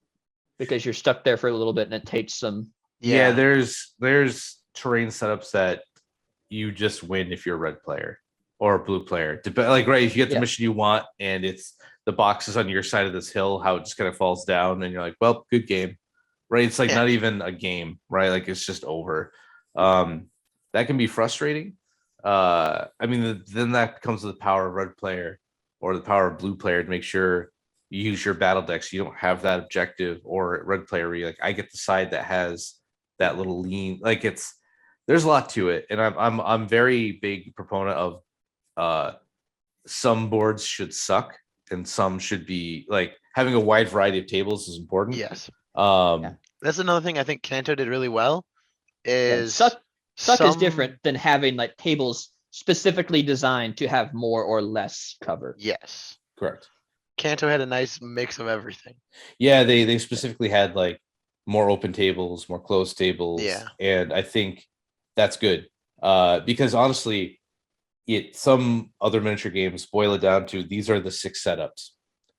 because you're stuck there for a little bit and it takes some. Yeah, there's terrain setups that you just win if you're a red player or a blue player. Like, right, if you get the mission you want and it's the box is on your side of this hill, how it just kind of falls down and you're like, well, good game. Right. It's like not even a game, right? Like it's just over. That can be frustrating. I mean, then that comes with the power of red player or the power of blue player to make sure you use your battle decks. You don't have that objective, or red player where you're like, I get the side that has that little lean. Like there's a lot to it, and I'm very big proponent of some boards should suck and some should be like having a wide variety of tables is important. Yes. That's another thing I think Kanto did really well. Is suck is different than having like tables specifically designed to have more or less cover. Yes, correct. Kanto had a nice mix of everything. Yeah, they specifically had like more open tables, more closed tables. Yeah, and I think that's good because honestly, some other miniature games boil it down to these are the 6 setups.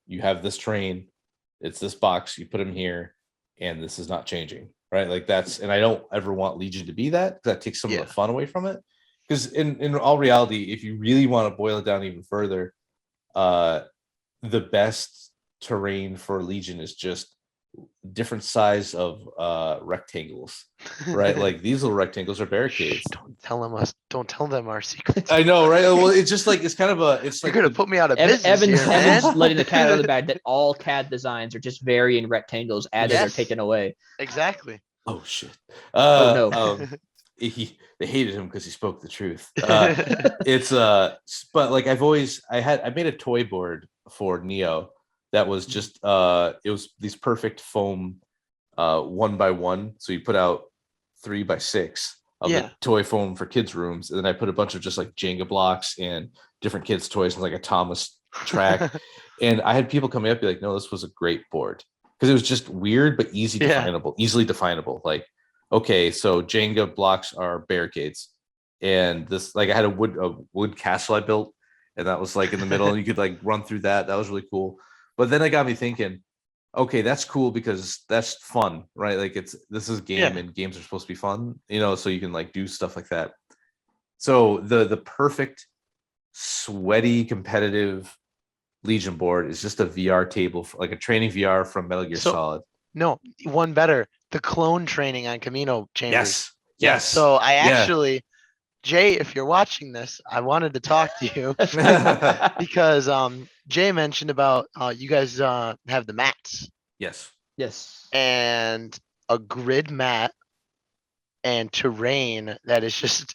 You have this terrain, it's this box, you put them here, and this is not changing. Right, like that's, and I don't ever want Legion to be that, because that takes some of the fun away from it. Because in all reality, if you really want to boil it down even further, the best terrain for Legion is just different size of rectangles, right? Like these little rectangles are barricades. Don't tell them our secrets. I know, right? Well, it's just like it's kind of you're gonna put me out of business. Evan's letting the cat out of the bag that all CAD designs are just varying rectangles added or taken away. Exactly. Oh shit. Oh no. They hated him because he spoke the truth. It's but like I made a toy board for Neo that was just it was these perfect foam 1x1. So you put out 3x6 of the toy foam for kids' rooms, and then I put a bunch of just like Jenga blocks and different kids' toys and like a Thomas track. And I had people coming up be like, no, this was a great board. Because it was just weird but easily definable. Like, okay, so Jenga blocks are barricades, and this, like, I had a wood castle I built, and that was like in the middle, and you could like run through that. That was really cool. But then it got me thinking, okay, that's cool because that's fun, right? Like this is a game, and games are supposed to be fun, so you can like do stuff like that. So the perfect sweaty competitive Legion board is just a VR table, like a training VR from Metal Gear Solid. No, one better. The clone training on Camino Chambers. Yes. So I actually, Jay, if you're watching this, I wanted to talk to you because Jay mentioned about you guys have the mats. Yes. And a grid mat and terrain that is just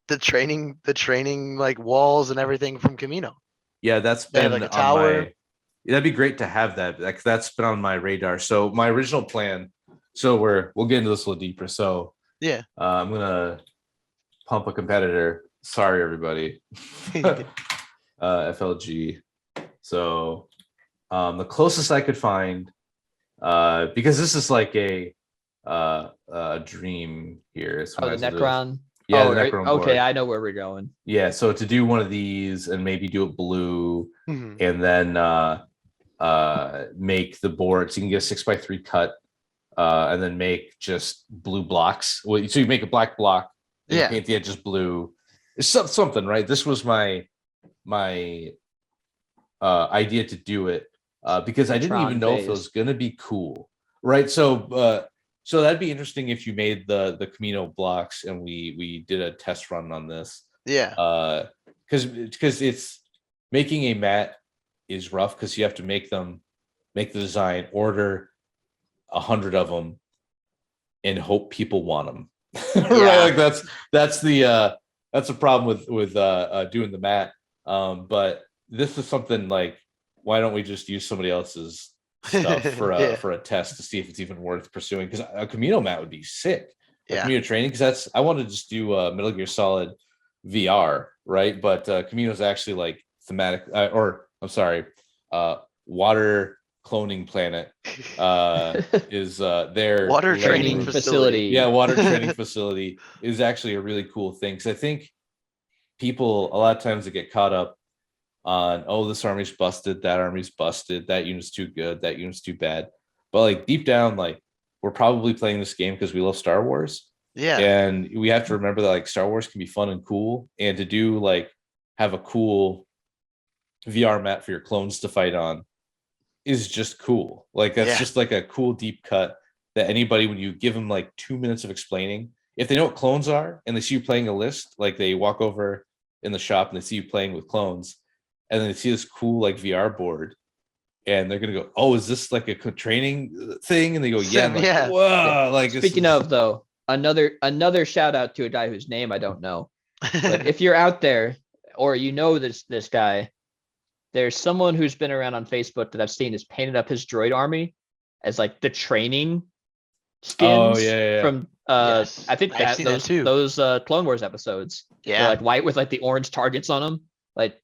the training like walls and everything from Camino. Yeah, that's been like a tower. That'd be great to have that. Like that's been on my radar. So my original plan. So we'll get into this a little deeper. So I'm gonna pump a competitor. Sorry, everybody. FLG. So the closest I could find, because this is like a dream here. The Necron. Yeah, the Necron board. Okay, I know where we're going. Yeah, so to do one of these and maybe do it blue, and then make the board so you can get a 6x3 cut, and then make just blue blocks. So you make a black block, and you paint the edges blue. It's something, right? This was my idea to do it because I didn't even know if it was gonna be cool, right? So that'd be interesting if you made the Camino blocks and we did a test run on this. Yeah. Because it's making a mat is rough because you have to make the design, order 100 of them, and hope people want them. Right? Like that's a problem with doing the mat. But this is something like, why don't we just use somebody else's stuff for a test to see if it's even worth pursuing? Because a Camino mat would be sick. Yeah. Camino training, because I want to just do Metal Gear Solid VR, right? But Camino's actually like thematic, or I'm sorry, water cloning planet is their Water training language. facility. Yeah, water training facility is actually a really cool thing. Because I think people a lot of times they get caught up on, oh, this army's busted, that army's busted, that unit's too good, that unit's too bad. But like deep down, like we're probably playing this game because we love Star Wars. Yeah. And we have to remember that like Star Wars can be fun and cool, and to do like have a cool VR map for your clones to fight on is just cool. Like that's just like a cool deep cut that anybody, when you give them like 2 minutes of explaining, if they know what clones are and they see you playing a list, like they walk over in the shop and they see you playing with clones, and then they see this cool like VR board, and they're gonna go, "Oh, is this like a training thing?" And they go, "Yeah." I'm like, Yeah. whoa! Like Speaking of though, another shout out to a guy whose name I don't know. But if you're out there or you know this guy, there's someone who's been around on Facebook that I've seen has painted up his droid army as like the training skins from Yes. I think I've that seen that too. those Clone Wars episodes. They're Yeah. like white with like the orange targets on them. Like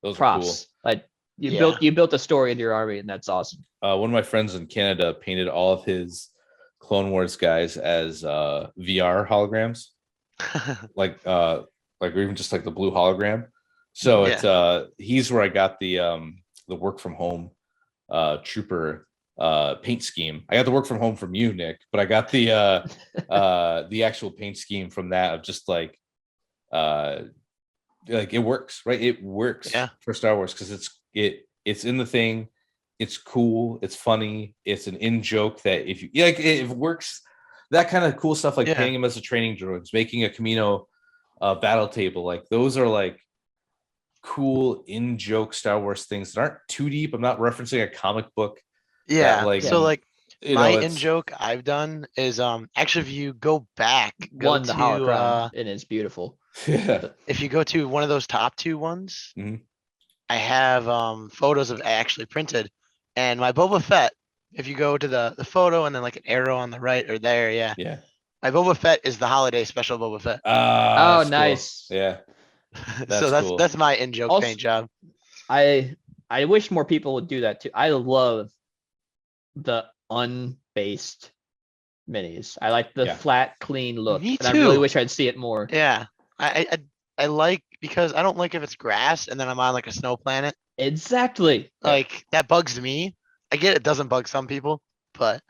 those are props. cool. Like you built a story into your army, and that's awesome. One of my friends in Canada painted all of his Clone Wars guys as VR holograms, like or even just like the blue hologram. So it's he's where I got the work from home trooper paint scheme. I got the work from home from you, Nick, but I got the actual paint scheme from that, of just like it works, right? It works for Star Wars because it's in the thing. It's cool. It's funny. It's an in joke that if you like, it works. That kind of cool stuff, like painting him as a training droids, making a Camino battle table, like those are like cool in joke Star Wars things that aren't too deep. I'm not referencing a comic book. Yeah. That, like, so like my know, in joke I've done is actually if you go back, The to holocron, and it's beautiful. Yeah. If you go to one of those top two ones, Mhm. I have photos of actually printed, and my Boba Fett. If you go to the photo and then like an arrow on the right or there, Yeah. my Boba Fett is the holiday special Boba Fett. Oh, nice. Cool. Yeah. So cool. that's my in joke paint job. I wish more people would do that too. I love the unbased minis. I like the flat, clean look. Me and I really too. wish I'd see it more. Yeah. I like, because I don't like if it's grass and then I'm on like a snow planet. Exactly. Like that bugs me. I get it doesn't bug some people, but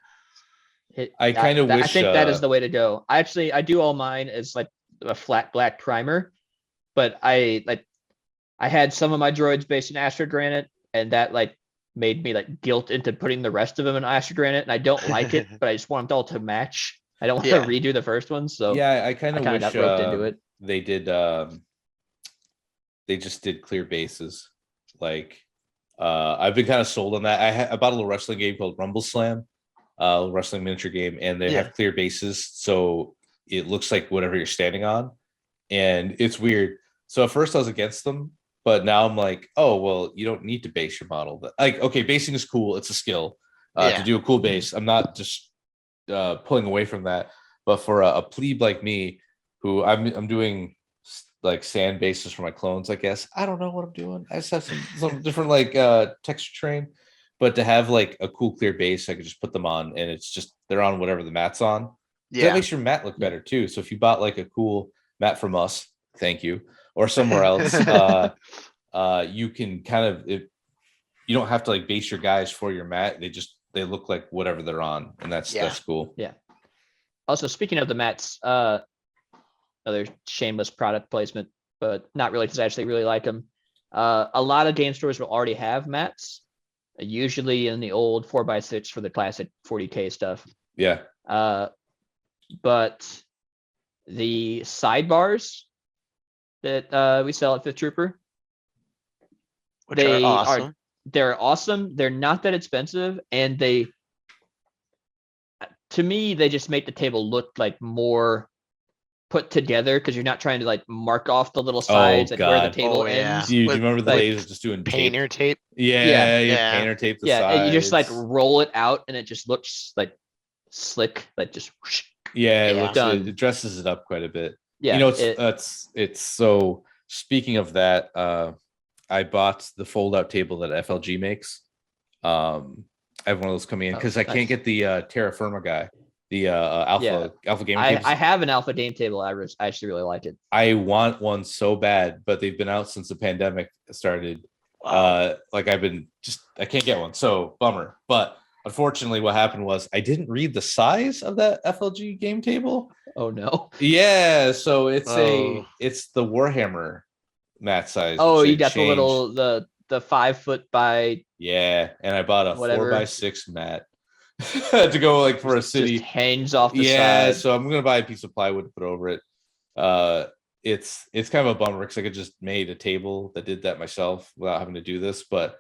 I kind of wish. I think that is the way to go. I do all mine as like a flat black primer, but I had some of my droids based in Astro Granite, and that like made me like guilt into putting the rest of them in Astro Granite, and I don't like it, but I just want them all to match. I don't want to redo the first one, so I kind of wish got roped into it. They did. They just did clear bases. Like I've been kind of sold on that. I bought a little wrestling game called Rumble Slam, wrestling miniature game, and they have clear bases, so it looks like whatever you're standing on, and it's weird. So at first I was against them, but now I'm like, oh well, you don't need to base your model. Like, okay, basing is cool; it's a skill to do a cool base. I'm not just pulling away from that, but for a plebe like me, who I'm doing like sand bases for my clones, I guess. I don't know what I'm doing. I just have some different like texture train, but to have like a cool clear base, I could just put them on, and it's just they're on whatever the mat's on. Yeah, that makes your mat look better too. So if you bought like a cool mat from us, thank you, or somewhere else, you can kind of you don't have to like base your guys for your mat. They look like whatever they're on, and that's cool. Yeah. Also, speaking of the mats, another shameless product placement, but not really, because I actually really like them. A lot of game stores will already have mats, usually in the old 4x6 for the classic 40K stuff. Yeah. But the sidebars that we sell at Fifth Trooper, Which are awesome. They're awesome. They're not that expensive, and to me, they just make the table look like more put together, because you're not trying to like mark off the little sides and where the table ends. Do you remember the days of just doing painter tape? Yeah. Painter tape the sides. And you just like roll it out, and it just looks like slick, like just whoosh. Yeah, it Yeah. looks it dresses it up quite a bit. Yeah, You know, it's so speaking of that, I bought the fold out table that FLG makes. I have one of those coming in because I can't get the Terra Firma guy, the alpha gaming tables. I have an alpha game table. I actually really like it. I want one so bad, but they've been out since the pandemic started. Wow. Like I can't get one. So bummer. But unfortunately, what happened was I didn't read the size of that FLG game table. Oh no. Yeah, so it's Oh. it's the Warhammer mat size. Oh, which you they got the changed. little the 5 foot by Yeah, and I bought a whatever 4x6 mat to go like for a city. just hangs off the Yeah, side. so I'm gonna buy a piece of plywood to put over it. It's kind of a bummer because I could just made a table that did that myself without having to do this. But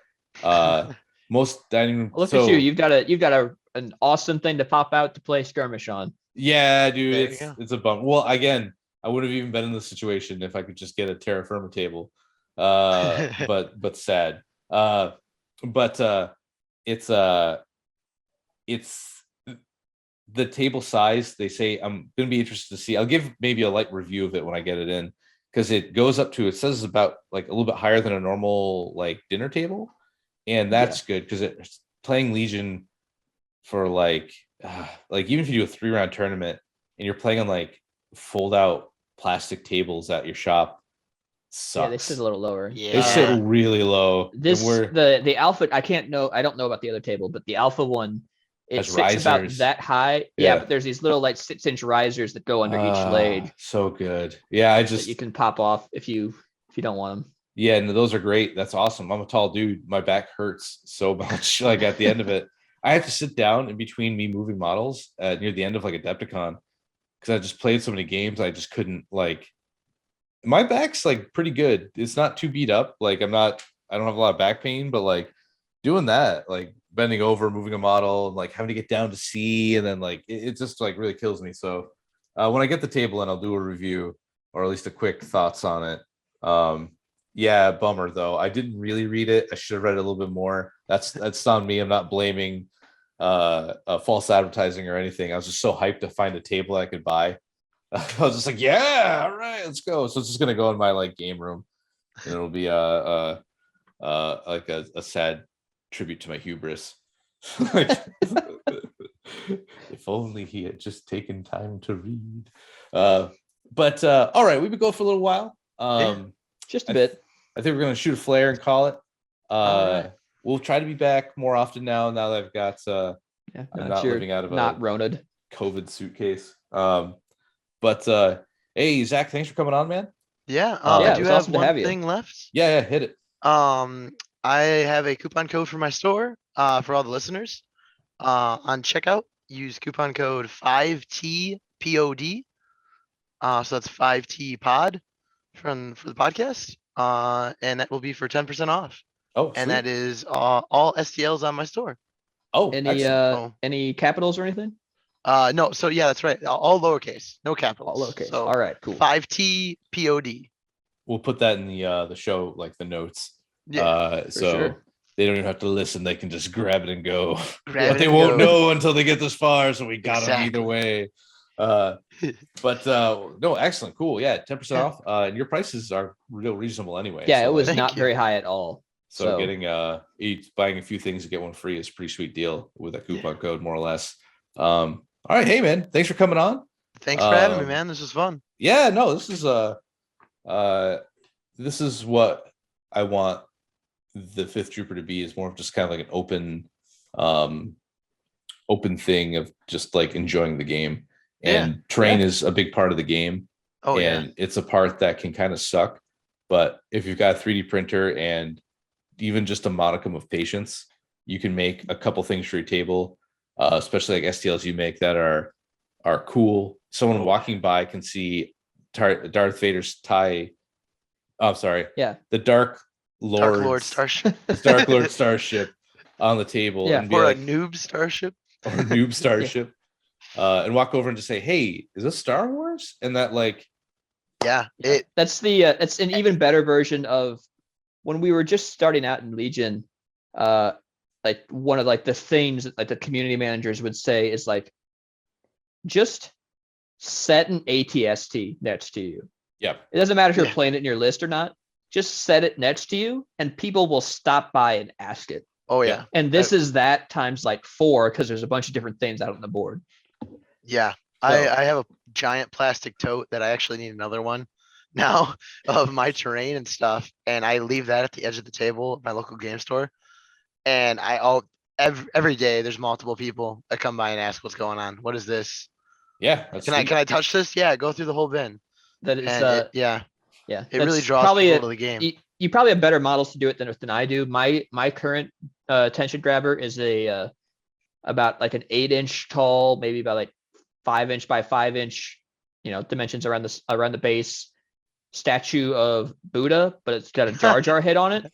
most dining room. Look at you. You've got an awesome thing to pop out to play skirmish on. Yeah, dude, There you go. it's a bum. Well, again, I would have even been in this situation if I could just get a terra firma table. But sad. But it's the table size. They say I'm gonna be interested to see. I'll give maybe a light review of it when I get it in because it goes up to it says it's about like a little bit higher than a normal like dinner table, and that's good because it's playing Legion for like even if you do a 3-round tournament and you're playing on like fold out plastic tables at your shop, sucks. Yeah, they sit a little lower. They sit really low. The alpha. I don't know about the other table, but the alpha one, it sits about that high. Yeah, but there's these little like 6-inch risers that go under each leg. So good. Yeah, that you can pop off if you don't want them. Yeah, and those are great. That's awesome. I'm a tall dude. My back hurts so much. Like at the end of it, I have to sit down in between me moving models near the end of like Adepticon because I just played so many games. I just couldn't like. My back's like pretty good. It's not too beat up. Like I don't have a lot of back pain, but like doing that, like bending over, moving a model, and like having to get down to C, and then like it just like really kills me. So when I get the table in, I'll do a review or at least a quick thoughts on it. Yeah, bummer though. I didn't really read it. I should have read it a little bit more. That's on me. I'm not blaming false advertising or anything. I was just so hyped to find a table I could buy. I was just like, yeah, all right, let's go. So it's just gonna go in my like game room, and it'll be like a sad tribute to my hubris. If only he had just taken time to read. But all right, we've been going for a little while. Just a bit. I think we're gonna shoot a flare and call it. Right. We'll try to be back more often now that I've got I'm not living out of not a Roned COVID suitcase. But hey, Zach, thanks for coming on, man. Yeah. Yeah, I do it was have awesome to one have you. thing left. Yeah, hit it. I have a coupon code for my store for all the listeners. On checkout, use coupon code 5TPOD. So that's 5T pod for the podcast. And that will be for 10% off. Oh, and sweet. that is all STLs on my store. Oh, any capitals or anything? No. So yeah, that's right. All lowercase, no capitals. All lowercase. So all right, cool. 5TPOD. We'll put that in the show, like the notes. Yeah, so sure. They don't even have to listen. They can just grab it and go. Grab but they won't know until they get this far. So we got them either way. But no, excellent, cool. Yeah, 10% off. And your prices are real reasonable anyway. Yeah, so, it was not very high at all. So getting buying a few things to get one free is a pretty sweet deal with a coupon code, more or less. All right, hey man, thanks for coming on. Thanks for having me, man. This was fun. Yeah, no, this is what I want the Fifth Trooper to be, is more of just kind of like an open thing of just like enjoying the game. And terrain is a big part of the game. It's a part that can kind of suck. But if you've got a 3D printer and even just a modicum of patience, you can make a couple things for your table, especially like STLs you make that are cool. Someone walking by can see Darth Vader's tie. Oh, I'm sorry. Yeah. The Dark Lord Starship. Dark Lord Starship on the table. Yeah. And be Or like, a noob starship. Or a noob starship. And walk over and just say, hey, is this Star Wars? And that like, that's an even better version of when we were just starting out in Legion. Like one of like the things that like the community managers would say is like, just set an ATST next to you. Yeah. It doesn't matter if you're Yeah. playing it in your list or not. Just set it next to you, and people will stop by and ask it. Oh Yeah. yeah. And this is that times like 4 because there's a bunch of different things out on the board. Yeah. So- I have a giant plastic tote that I actually need another one now of my terrain and stuff. And I leave that at the edge of the table at my local game store. And every day there's multiple people that come by and ask what's going on. What is this? Yeah. That's Can I touch this? Yeah, go through the whole bin. That is And yeah. it really that's draws probably people to the game. You probably have better models to do it than I do. My current tension grabber is a about like an 8-inch tall, maybe about like 5-inch by 5-inch, dimensions around the base statue of Buddha, but it's got a Jar Jar head on it,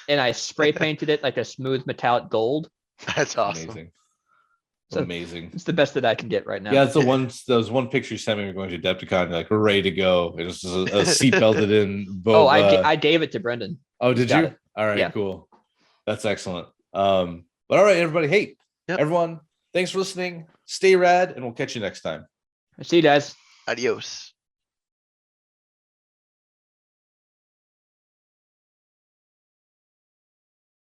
and I spray painted it like a smooth metallic gold. That's awesome. amazing. So- Amazing. It's the best that I can get right now. Yeah, it's those one picture you sent me. We're going to Adepticon, like we're ready to go. It was a seat belted in. Oh, Boba. I gave it to Brendan. Oh, He's did got you? it. All right, Yeah. cool. That's excellent. But all right, everybody. Hey, Yep. everyone. Thanks for listening. Stay rad, and we'll catch you next time. See you guys. Adios.